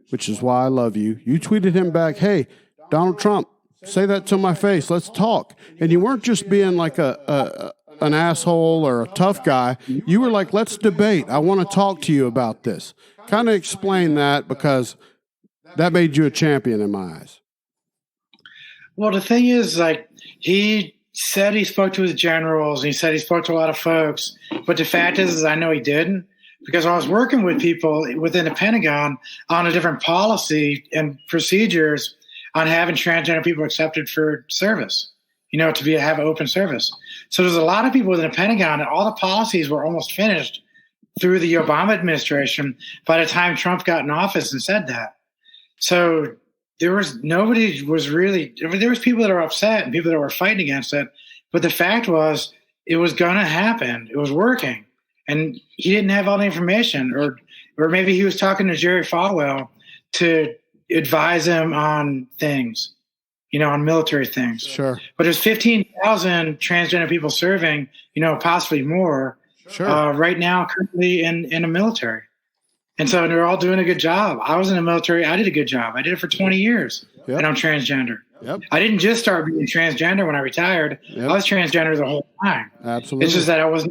which is why I love you. You tweeted him back, hey, Donald Trump, say that to my face. Let's talk. And you weren't just being like an asshole or a tough guy. You were like, let's debate. I want to talk to you about this. Kind of explain that, because that made you a champion in my eyes. Well, the thing is, like, he said he spoke to his generals, and he said he spoke to a lot of folks. But the fact is I know he didn't, because I was working with people within the Pentagon on a different policy and procedures on having transgender people accepted for service, to have open service. So there's a lot of people within the Pentagon, and all the policies were almost finished through the Obama administration by the time Trump got in office and said that. So there was people that are upset and people that were fighting against it. But the fact was, it was going to happen. It was working. And he didn't have all the information, or maybe he was talking to Jerry Falwell to advise him on things, on military things. Sure. But there's 15,000 transgender people serving, possibly more, right now currently in the military. And so they're all doing a good job. I was in the military. I did a good job. I did it for 20 years, and I'm transgender. Yep. I didn't just start being transgender when I retired. Yep. I was transgender the whole time. Absolutely. It's just that I was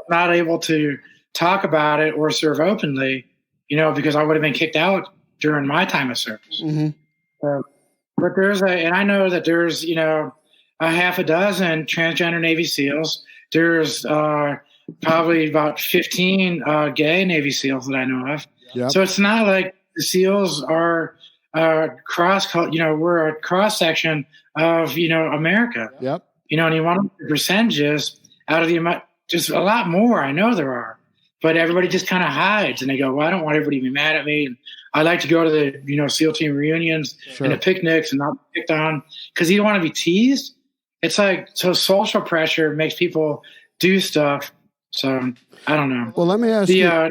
not able to talk about it or serve openly, because I would have been kicked out during my time of service. Mm-hmm. But and I know that there's, a half a dozen transgender Navy SEALs. There's probably about 15 gay Navy SEALs that I know of. Yep. So it's not like the SEALs are we're a cross section of, America. Yep. And you want the percentages out of the just a lot more. I know there are, but everybody just kind of hides, and they go, well, I don't want everybody to be mad at me. And I like to go to the, SEAL team reunions and the picnics and not be picked on, because you don't want to be teased. It's like, so social pressure makes people do stuff. So I don't know. Well, let me ask you. I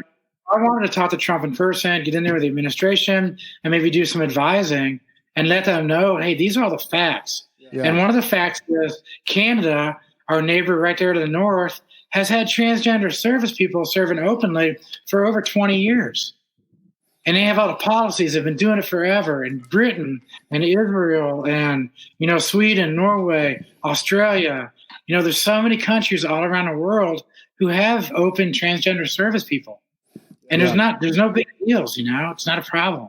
wanted to talk to Trump in person, get in there with the administration, and maybe do some advising and let them know, hey, these are all the facts. Yeah. And one of the facts is Canada, our neighbor right there to the north, has had transgender service people serving openly for over 20 years. And they have all the policies. They've been doing it forever in Britain and Israel and, Sweden, Norway, Australia. There's so many countries all around the world who have open transgender service people. And there's no big deals, it's not a problem.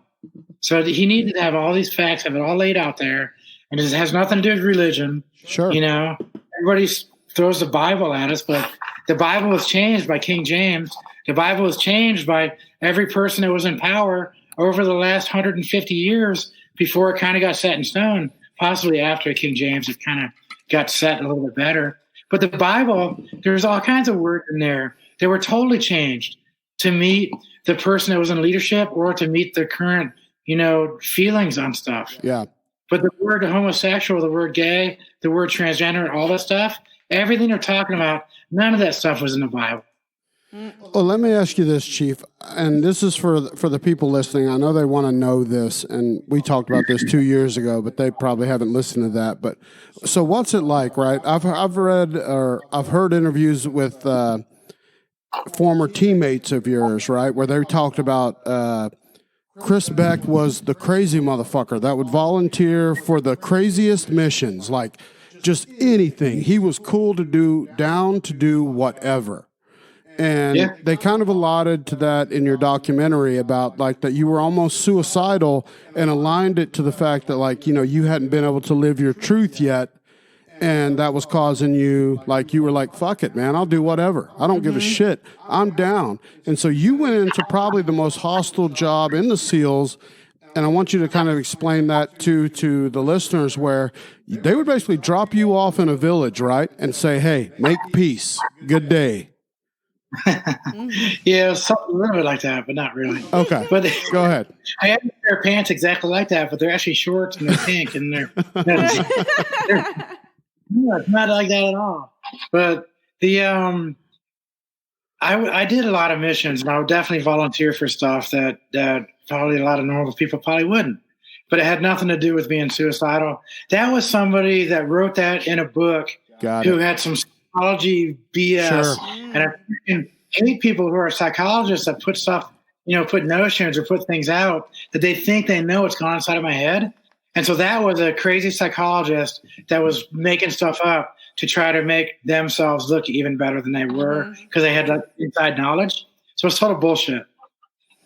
So he needed to have all these facts, have it all laid out there. And it has nothing to do with religion. Sure. Everybody throws the Bible at us, but the Bible was changed by King James. The Bible was changed by every person that was in power over the last 150 years before it kind of got set in stone. Possibly after King James, it kind of got set a little bit better. But the Bible, there's all kinds of words in there that were totally changed to meet the person that was in leadership or to meet the current, feelings on stuff. Yeah. But the word homosexual, the word gay, the word transgender, all that stuff, everything they're talking about, none of that stuff was in the Bible. Well, let me ask you this, Chief, and this is for the people listening. I know they want to know this, and we talked about this 2 years ago, but they probably haven't listened to that. But so, what's it like, right? I've read or I've heard interviews with former teammates of yours, right, where they talked about Kristin Beck was the crazy motherfucker that would volunteer for the craziest missions, like just anything. He was cool to do, down to do whatever. And they kind of allotted to that in your documentary about like that you were almost suicidal, and aligned it to the fact that like, you hadn't been able to live your truth yet. And that was causing you, like, you were like, fuck it, man, I'll do whatever. I don't give a shit. I'm down. And so you went into probably the most hostile job in the SEALs. And I want you to kind of explain that to the listeners, where they would basically drop you off in a village, right? And say, hey, make peace. Good day. Yeah, something a little bit like that, but not really. Okay, But go ahead. I have a pair of pants exactly like that, but they're actually shorts and they're pink and they're no, it's not like that at all. But I did a lot of missions, and I would definitely volunteer for stuff that probably a lot of normal people probably wouldn't. But it had nothing to do with being suicidal. That was somebody that wrote that in a book who had some psychology BS. Sure. And I freaking hate people who are psychologists that put stuff, put notions or put things out that they think they know what's going on inside of my head. And so that was a crazy psychologist that was making stuff up to try to make themselves look even better than they were because they had like inside knowledge. So it's total bullshit.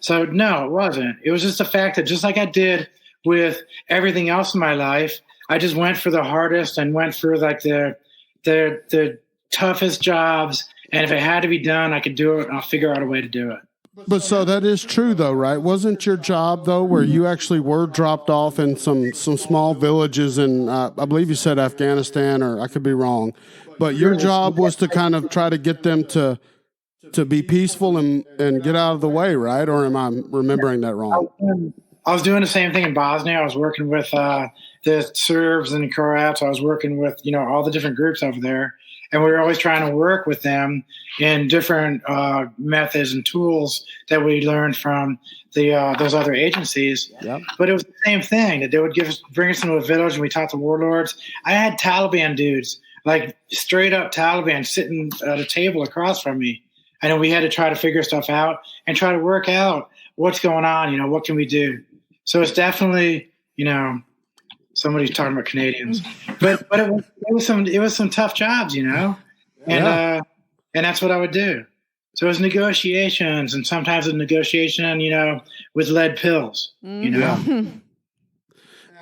So no, it wasn't. It was just the fact that just like I did with everything else in my life, I just went for the hardest and went for like the toughest jobs. And if it had to be done, I could do it and I'll figure out a way to do it. But so that is true, though, right? Wasn't your job, though, where you actually were dropped off in some small villages in, I believe you said Afghanistan, or I could be wrong, but your job was to kind of try to get them to be peaceful and get out of the way, right? Or am I remembering that wrong? I was doing the same thing in Bosnia. I was working with the Serbs and Croats. I was working with, all the different groups over there. And we were always trying to work with them in different methods and tools that we learned from those other agencies. Yep. But it was the same thing, that they would bring us into a village and we taught the warlords. I had Taliban dudes, like straight up Taliban, sitting at a table across from me. I know we had to try to figure stuff out and try to work out what's going on. What can we do? So it's definitely, somebody's talking about Canadians, but it was some tough jobs, and that's what I would do. So it was negotiations, and sometimes a negotiation, with lead pills, And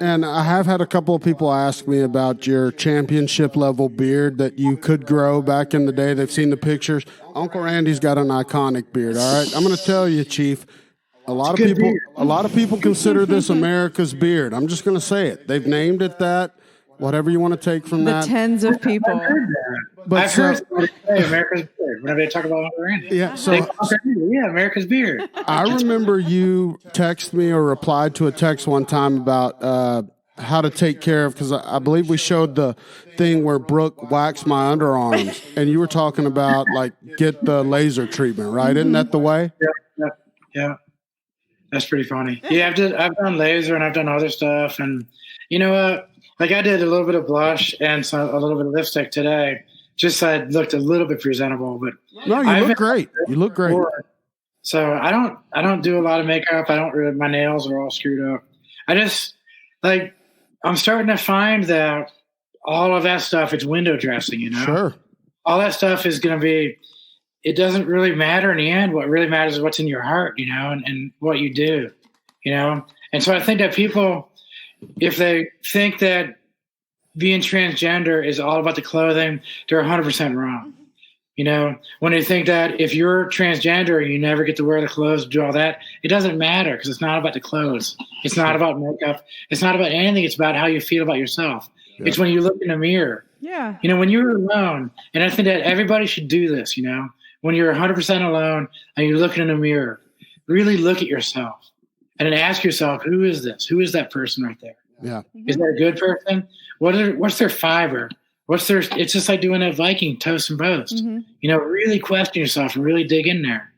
I have had a couple of people ask me about your championship level beard that you could grow back in the day. They've seen the pictures. Uncle Randy's got an iconic beard. All right, I'm going to tell you, Chief. A lot of people consider this America's beard. I'm just going to say it. They've named it that. Whatever you want to take from that. Tens of people. I've heard somebody say America's beard whenever they talk about Uncle Randy. Yeah, America's beard. I remember you text me or replied to a text one time about how to take care of, because I believe we showed the thing where Brooke waxed my underarms, and you were talking about like get the laser treatment, right? Isn't that the way? Yeah. That's pretty funny. Yeah, I've done laser and I've done other stuff, and you know what? Like I did a little bit of blush and a little bit of lipstick today, just so I looked a little bit presentable. But no, you look great. You look great. So I don't do a lot of makeup. My nails are all screwed up. I'm starting to find that all of that stuff, it's window dressing. Sure. All that stuff is going to be. It doesn't really matter in the end. What really matters is what's in your heart, and what you do, And so I think that people, if they think that being transgender is all about the clothing, they're 100% wrong. When they think that if you're transgender and you never get to wear the clothes, do all that, it doesn't matter because it's not about the clothes. It's not about makeup. It's not about anything. It's about how you feel about yourself. Yeah. It's when you look in the mirror. Yeah. When you're alone, and I think that everybody should do this, when you're 100% alone and you're looking in the mirror, really look at yourself and then ask yourself, who is this? Who is that person right there? Yeah. Is that a good person? What's their fiber? It's just like doing a Viking toast and boast, really question yourself and really dig in there.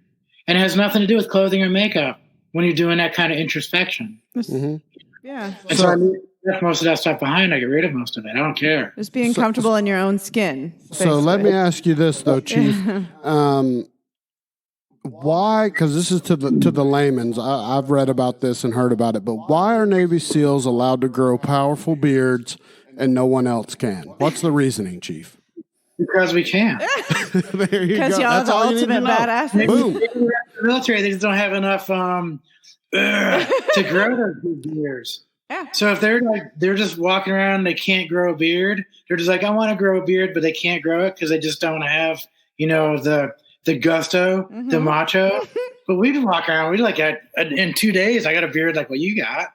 And it has nothing to do with clothing or makeup when you're doing that kind of introspection. Mm-hmm. Yeah. And so I left most of that stuff behind. I get rid of most of it. I don't care. Just being comfortable in your own skin. Basically. So let me ask you this, though, Chief. Why? Because this is to the layman's. I've read about this and heard about it. But why are Navy SEALs allowed to grow powerful beards and no one else can? What's the reasoning, Chief? Because we can. There you go. Because y'all are the ultimate badass. Boom. The military, they just don't have enough to grow their beards. Yeah. So if they're just walking around, they can't grow a beard. They're just like, I want to grow a beard, but they can't grow it because they just don't have, the gusto, the macho. But we can walk around. In 2 days, I got a beard like what you got.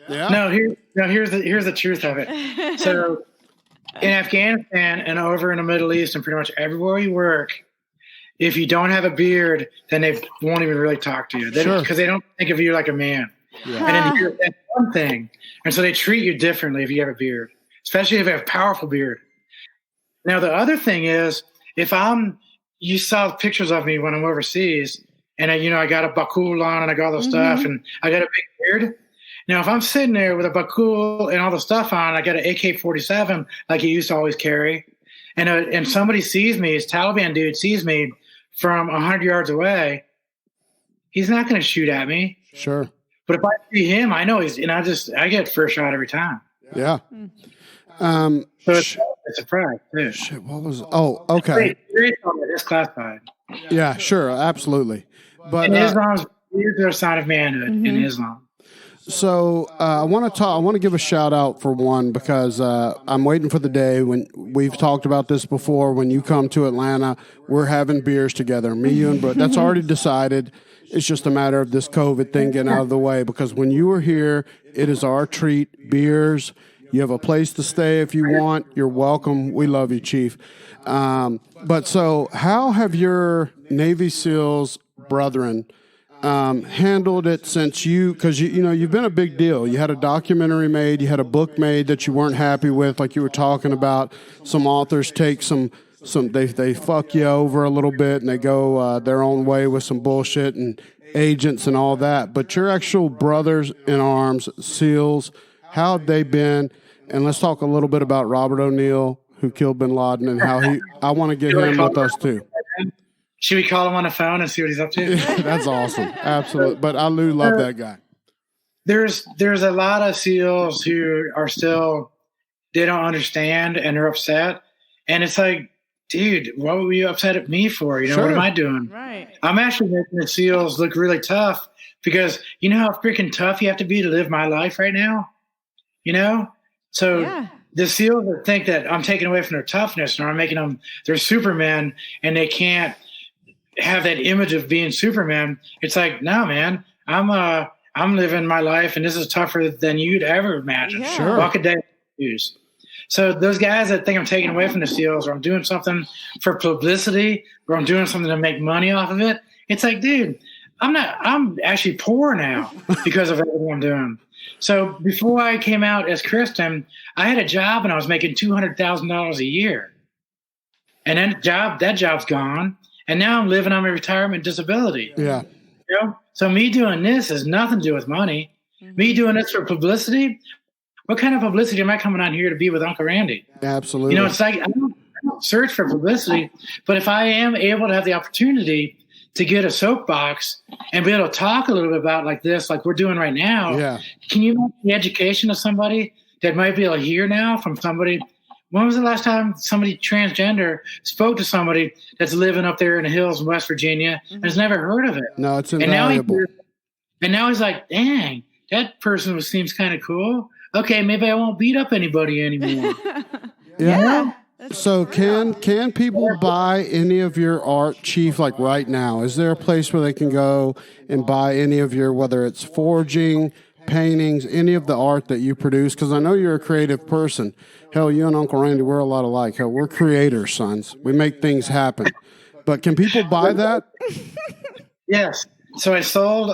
Yeah. No, here's the truth of it. So in Afghanistan and over in the Middle East and pretty much everywhere you work, if you don't have a beard, then they won't even really talk to you. Because they don't think of you like a man. Yeah. And then that's one thing. And so they treat you differently if you have a beard, especially if you have a powerful beard. Now, the other thing is, you saw pictures of me when I'm overseas, and I got a bakul on and I got all the stuff, and I got a big beard. Now, if I'm sitting there with a bakul and all the stuff on, I got an AK-47 like he used to always carry, and somebody sees me, this Taliban dude sees me from 100 yards away, he's not going to shoot at me. Sure. But if I see him, I know I get first shot every time. Yeah. So it's a surprise too. Shit, what was? Oh, okay. It's classified. Yeah, sure, absolutely. But in Islam's beards are a sign of manhood in Islam. So I want to give a shout out for one, because I'm waiting for the day when we've talked about this before. When you come to Atlanta, we're having beers together. Me, you, and Brooke. That's already decided. It's just a matter of this COVID thing getting out of the way. Because when you are here, it is our treat. Beers. You have a place to stay if you want. You're welcome. We love you, Chief. But so, how have your Navy SEALs brethren handled it since because you've been a big deal. You had a documentary made, you had a book made that you weren't happy with, like you were talking about. Some authors take they fuck you over a little bit and they go their own way with some bullshit and agents and all that. But your actual brothers in arms, SEALs, how have they been? And let's talk a little bit about Robert O'Neill, who killed bin Laden, and how I want to get him with us too. Should we call him on the phone and see what he's up to? That's awesome. Absolutely. But I do love that guy. There's a lot of SEALs who are still, they don't understand and they're upset. And it's like, dude, what were you upset at me for? Sure. What am I doing? Right. I'm actually making the SEALs look really tough, because you know how freaking tough you have to be to live my life right now? So the SEALs that think that I'm taking away from their toughness, or I'm making them, they're Superman and they can't have that image of being Superman. It's like, no, man, I'm living my life, and this is tougher than you'd ever imagine. Yeah. Sure. Walk a day. So those guys that think I'm taking away from the SEALs, or I'm doing something for publicity, or I'm doing something to make money off of it, it's like, dude, I'm actually poor now because of everything I'm doing. So before I came out as Kristin, I had a job and I was making $200,000 a year. And then that job's gone. And now I'm living on my retirement disability. Yeah. So me doing this has nothing to do with money. Me doing this for publicity. What kind of publicity am I coming on here to be with Uncle Randy? Absolutely. It's like I don't search for publicity, but if I am able to have the opportunity to get a soapbox and be able to talk a little bit about like this, like we're doing right now, can you make the education of somebody that might be able to hear now from somebody? When was the last time somebody transgender spoke to somebody that's living up there in the hills in West Virginia and has never heard of it? No, it's invaluable. And now he's like, dang, that person seems kind of cool. Okay, maybe I won't beat up anybody anymore. Yeah. So can people buy any of your art, Chief, like right now? Is there a place where they can go and buy any of your, whether it's forging, paintings, any of the art that you produce? Because I know you're a creative person. Hell, you and Uncle Randy, we're a lot alike. Hell, we're creators, sons. We make things happen. But can people buy that? Yes. So I sold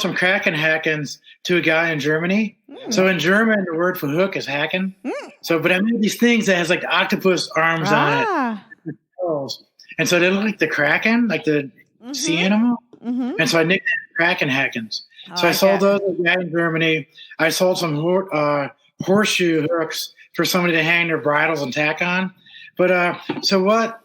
some Kraken hackens to a guy in Germany. So in German, the word for hook is hacken. So, but I made these things that has like octopus arms on it. And so they look like the Kraken, like the sea animal. And so I nicknamed it Kraken hackens. So I sold those to a guy in Germany. I sold some horseshoe hooks for somebody to hang their bridles and tack on. But so what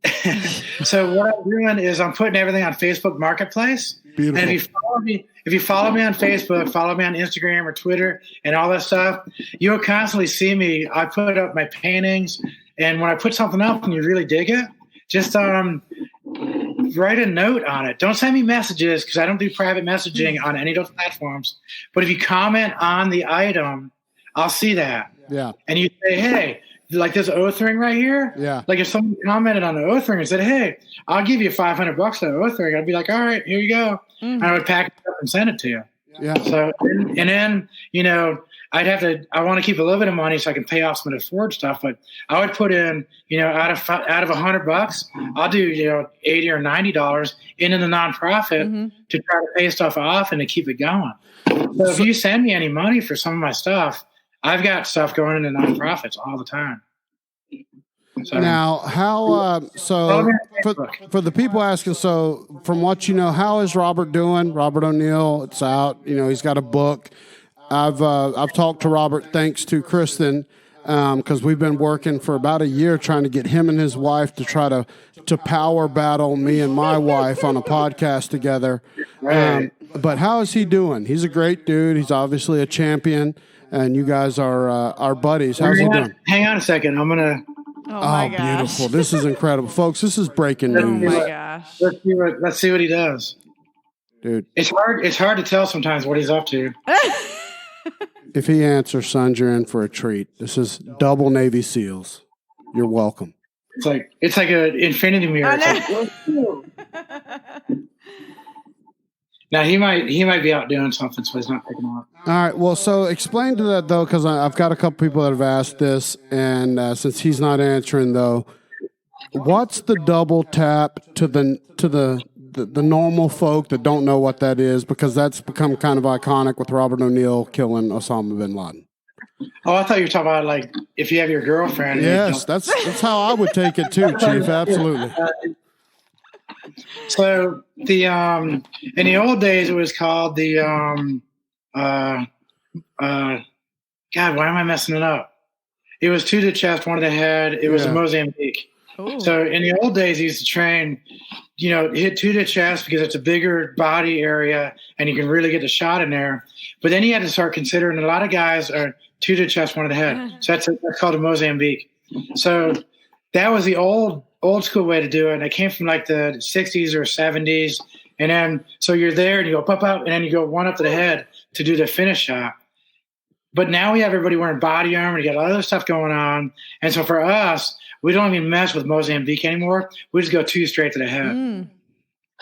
I'm doing is I'm putting everything on Facebook Marketplace. Beautiful. And if you follow me on Facebook, follow me on Instagram or Twitter and all that stuff, you'll constantly see me. I put up my paintings, and when I put something up and you really dig it, just write a note on it. Don't send me messages, because I don't do private messaging on any of those platforms. But if you comment on the item, I'll see that. Yeah. And you say, hey, like this oath ring right here. Yeah. Like if someone commented on the oath ring and said, hey, I'll give you $500 for the oath ring, I'd be like, all right, here you go. And I would pack it up and send it to you. Yeah. So, and then, I want to keep a little bit of money so I can pay off some of the Ford stuff, but I would put in, out of $100, I'll do, $80 or $90 into the nonprofit to try to pay stuff off and to keep it going. So if you send me any money for some of my stuff, I've got stuff going into nonprofits all the time. So, now, how, for the people asking, so from what you know, how is Robert doing? Robert O'Neill, it's out, he's got a book. I've talked to Robert thanks to Kristin, because we've been working for about a year trying to get him and his wife to try to power battle me and my wife on a podcast together. But how is he doing? He's a great dude. He's obviously a champion, and you guys are buddies. How's he doing? Hang on a second. I'm going to... Oh my gosh. Beautiful. This is incredible. Folks, this is breaking news. Oh my gosh. Let's see what he does. Dude. It's hard to tell sometimes what he's up to. If he answers, sons, you're in for a treat. This is double Navy SEALs. You're welcome. It's like an infinity mirror. Now he might be out doing something, so he's not picking up. All right. Well, so explain to that though, because I've got a couple people that have asked this, and since he's not answering though, what's the double tap to the normal folk that don't know what that is? Because that's become kind of iconic with Robert O'Neill killing Osama bin Laden. Oh, I thought you were talking about like if you have your girlfriend. Yes, that's how I would take it too, Chief. Absolutely. So the in the old days it was called the God, why am I messing it up? It was two to the chest, one to the head. It was a Mozambique. Ooh. So in the old days, he used to train, hit two to the chest because it's a bigger body area and you can really get the shot in there. But then he had to start considering a lot of guys are two to the chest, one to the head. So that's called a Mozambique. So that was the old school way to do it. And it came from like the 60s or 70s. And then, so you're there and you go pop up and then you go one up to the head to do the finish shot. But now we have everybody wearing body armor. You got other stuff going on. And so for us, we don't even mess with Mozambique anymore. We just go two straight to the head.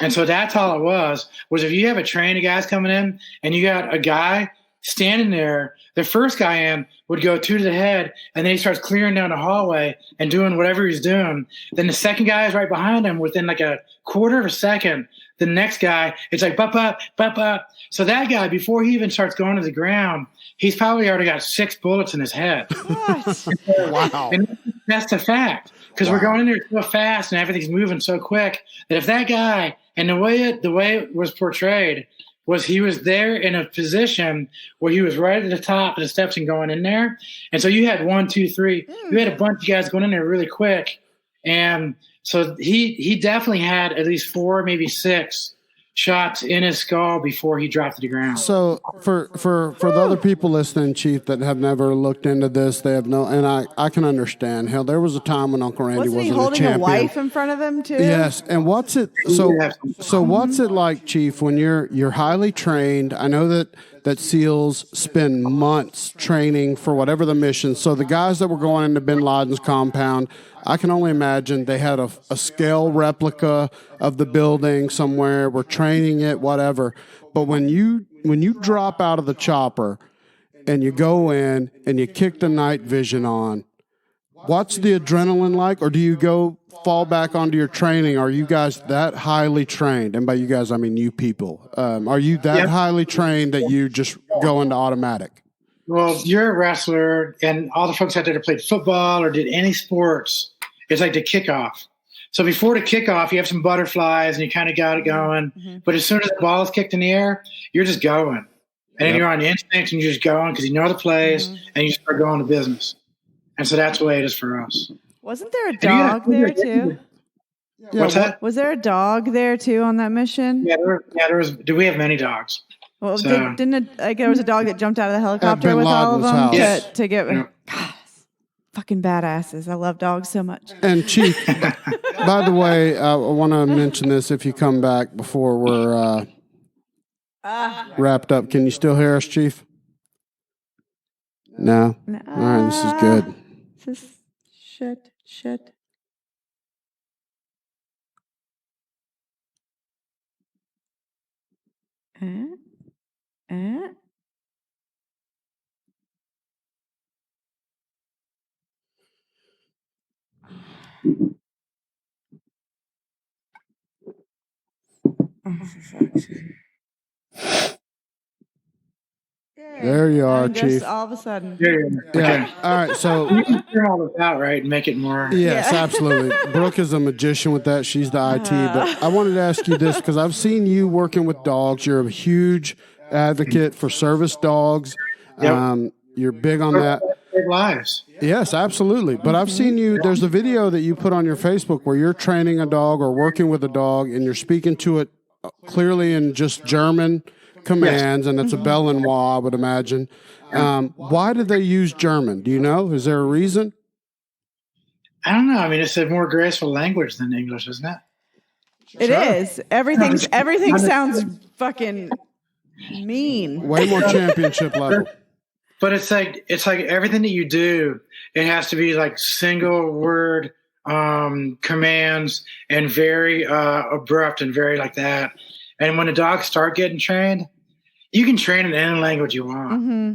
And so that's all it was if you have a train of guys coming in and you got a guy standing there, the first guy in would go two to the head, and then he starts clearing down the hallway and doing whatever he's doing. Then the second guy is right behind him within like a quarter of a second. The next guy, it's like, bop, bop, bop, bop. So that guy, before he even starts going to the ground, he's probably already got 6 bullets in his head. What? Wow. And that's the fact. Because we're going in there so fast and everything's moving so quick that if that guy, and the way it was portrayed was he was there in a position where he was right at the top of the steps and going in there. And so you had 1, 2, 3. You had a bunch of guys going in there really quick. And so he definitely had at least 4, maybe 6 shots in his skull before he dropped to the ground. So for the other people listening, Chief, that have never looked into this, they have no, and I can understand. Hell, there was a time when Uncle Randy Wasn't he wasn't holding a champion. a wife in front of him too? Yes, and what's it? So what's it like, Chief, when you're highly trained? I know that SEALs spend months training for whatever the mission. So the guys that were going into Bin Laden's compound, I can only imagine they had a scale replica of the building somewhere. We're training it, whatever. But when you drop out of the chopper and you go in and you kick the night vision on, what's the adrenaline like? Or do you go fall back onto your training? Are you guys that highly trained? And by you guys, I mean you people. Are you that highly trained that you just go into automatic? Well, you're a wrestler, and all the folks out there that played football or did any sports, it's like the kickoff. So before the kickoff, you have some butterflies and you kind of got it going. But as soon as the ball is kicked in the air, you're just going. And then you're on the instincts and you're just going because you know the plays and you start going to business. And so that's the way it is for us. Wasn't there a dog there too? What's that? Was there a dog there too on that mission? Yeah, there was. Do we have many dogs? Well, So- there was a dog that jumped out of the helicopter Bin with all of Laden's them house. to get. Yeah. God, fucking badasses! I love dogs so much. And Chief, by the way, I want to mention this if you come back before we're wrapped up. Can you still hear us, Chief? No? All right, this is good. This is shit. Eh? There you are, And just Chief. all of a sudden. Yeah. All right. So You can figure all this out, right, and make it more. yes, Yeah. absolutely. Brooke is a magician with that. She's the IT. But I wanted to ask you this because I've seen you working with dogs. You're a huge advocate for service dogs. Yep. You're big on that. Save lives. Yes, absolutely. But I've seen you, there's a video that you put on your Facebook where you're training a dog or working with a dog and you're speaking to it clearly in just German commands, and it's a Belinois, I would imagine. Why did they use German? Do you know? Is there a reason? I don't know. I mean, it's a more graceful language than English, isn't it? It is. Everything sounds fucking mean. Way more championship level. But it's like everything that you do, it has to be like single word commands and very abrupt and very like that. And when the dogs start getting trained, you can train in any language you want. Mm-hmm.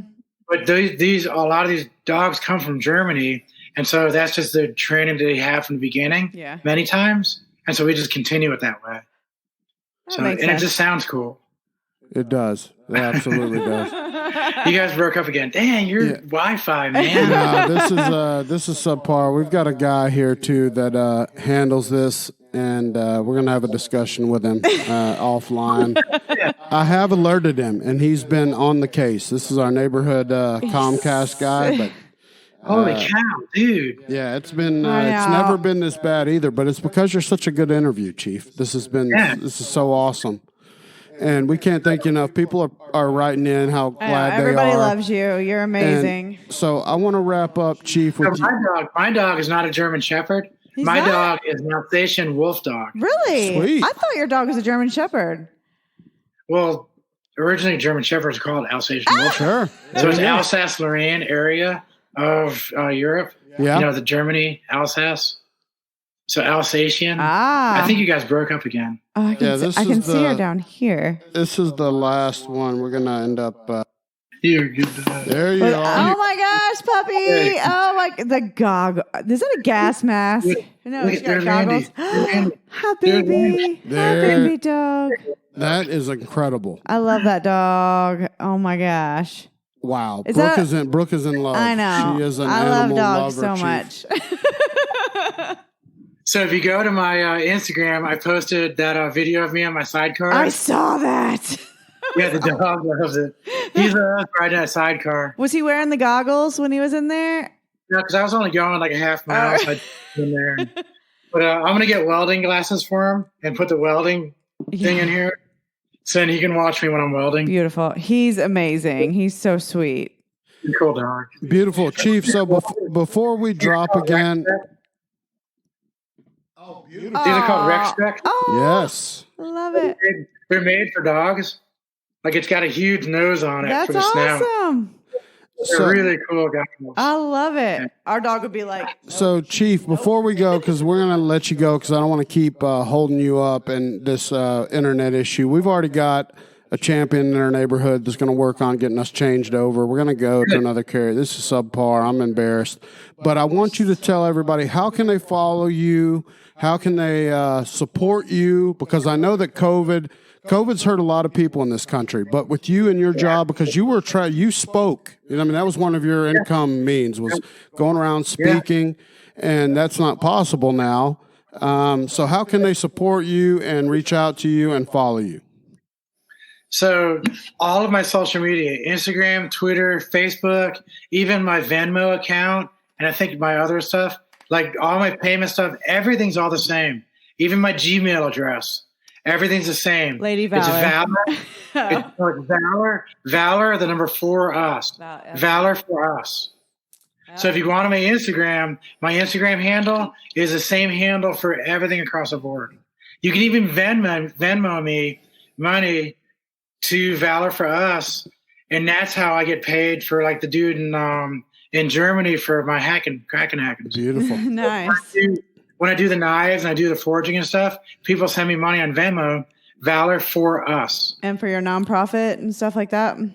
But a lot of these dogs come from Germany, and so that's just the training that they have from the beginning. Yeah. Many times, and so we just continue it that way. Makes It sense. just sounds cool. It does. It absolutely does. You guys broke up again. Dang, you're Wi-Fi, man. No, this is subpar. We've got a guy here too that handles this, and we're gonna have a discussion with him offline. I have alerted him, and he's been on the case. This is our neighborhood Comcast guy, but Holy cow, dude. yeah, it's never been this bad either. But it's because you're such a good interview, Chief. This is so awesome. And we can't thank you enough. People are writing in how glad they are. Everybody loves you. You're amazing. And so I want to wrap up, Chief. With My dog is not a German Shepherd. My dog is an Alsatian wolf dog. Really? Sweet. I thought your dog was a German Shepherd. Well, originally German Shepherds called Alsatian wolf. Sure. So it's Alsace-Lorraine area of Europe. Yeah. You know, the Germany, Alsace. So Alsatian. Ah. I think you guys broke up again. Oh, I can see her down here. This is the last one. We're going to end up. You're good. There you are. Oh my gosh, puppy! Oh my, the goggle. Is that a gas mask? No, she's got goggles. Hi, baby. There. Hi, baby dog. That is incredible. I love that dog. Oh my gosh. Wow. Is Brooke is in love. I know. She is an I love animal dogs lover, so Chief. much. So if you go to my Instagram, I posted that video of me on my sidecar. I saw that. Yeah, the dog loves it. He's riding a sidecar. Was he wearing the goggles when he was in there? No, because I was only going like a half mile. So I'd in there. But I'm going to get welding glasses for him and put the welding thing in here. So then he can watch me when I'm welding. Beautiful. He's amazing. He's so sweet. Cool dog. Beautiful. Chief, so before we drop again. Oh, beautiful. These are called Rex Spec. Oh, Yes. I love it. They're made for dogs. Like it's got a huge nose on it That's for the snout. awesome. They're really cool guys. I love it. Our dog would be like, So, Chief, before we go, because we're going to let you go because I don't want to keep holding you up in this internet issue. We've already got a champion in our neighborhood that's going to work on getting us changed over. We're going to go to another carrier. This is subpar. I'm embarrassed. But I want you to tell everybody, how can they follow you? How can they support you? Because I know that COVID's hurt a lot of people in this country, but with you and your job, because you were you spoke, you know, I mean, that was one of your income means was going around speaking, and that's not possible now. So how can they support you and reach out to you and follow you? So all of my social media, Instagram, Twitter, Facebook, even my Venmo account, and I think my other stuff, like all my payment stuff, everything's all the same. Even my Gmail address. Everything's the same. Lady Valor. It's Valor. It's Valor, the number 4 us. Valor for us. So if you go on my Instagram handle is the same handle for everything across the board. You can even Venmo me money to Valor for us, and that's how I get paid for like the dude in Germany for my Kraken hackings. Beautiful. Nice. When I do the knives and I do the forging and stuff, people send me money on Venmo. Valor for Us. And for your nonprofit and stuff like that? And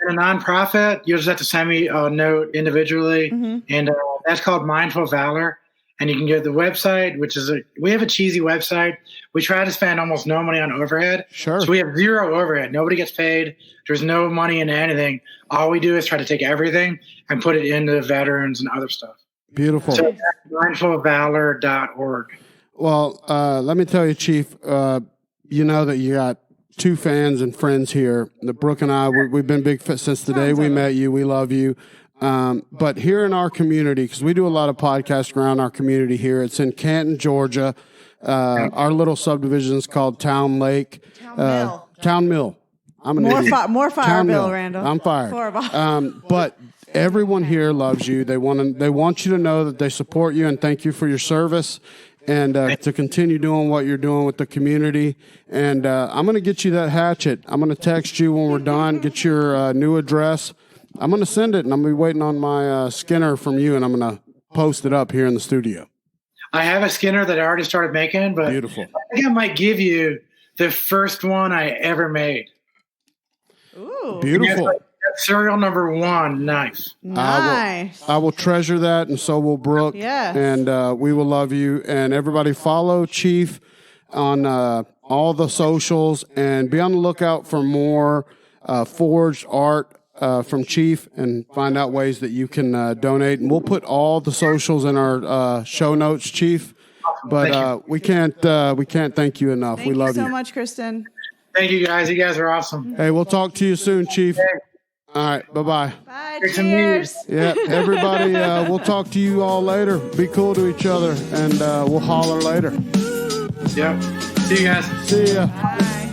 a nonprofit, you'll just have to send me a note individually. And that's called Mindful Valor. And you can go to the website, we have a cheesy website. We try to spend almost no money on overhead. Sure. So we have zero overhead. Nobody gets paid. There's no money in anything. All we do is try to take everything and put it into veterans and other stuff. Beautiful. So that's mindfulvalor.org. Well, let me tell you, Chief, you know that you got two fans and friends here. The Brooke and I, we've been big since the day we met you. We love you. But here in our community, because we do a lot of podcasts around our community here, it's in Canton, Georgia. Our little subdivision is called Town Lake. Town Mill. I'm an idiot. More fire, Town Bill Mill. Randall. I'm fired. 4 of us. But everyone here loves you. They want you to know that they support you and thank you for your service. And to continue doing what you're doing with the community. And I'm going to get you that hatchet. I'm going to text you when we're done, get your new address. I'm going to send it, and I'm going to be waiting on my Skinner from you, and I'm going to post it up here in the studio. I have a Skinner that I already started making, but Beautiful. I think I might give you the first one I ever made. Ooh. Beautiful. Serial number 1 knife. Nice. I will treasure that, and so will Brooke. Yes. And we will love you. And everybody follow Chief on all the socials, and be on the lookout for more forged art from Chief, and find out ways that you can donate. And we'll put all the socials in our show notes, Chief. But we can't thank you enough. We love you so much, Kristin. Thank you, guys. You guys are awesome. Hey, we'll talk to you soon, Chief. All right, bye-bye. Bye. Cheers. Cheers. Yeah, everybody, we'll talk to you all later. Be cool to each other, and we'll holler later. Yep. See you guys. See ya. Bye.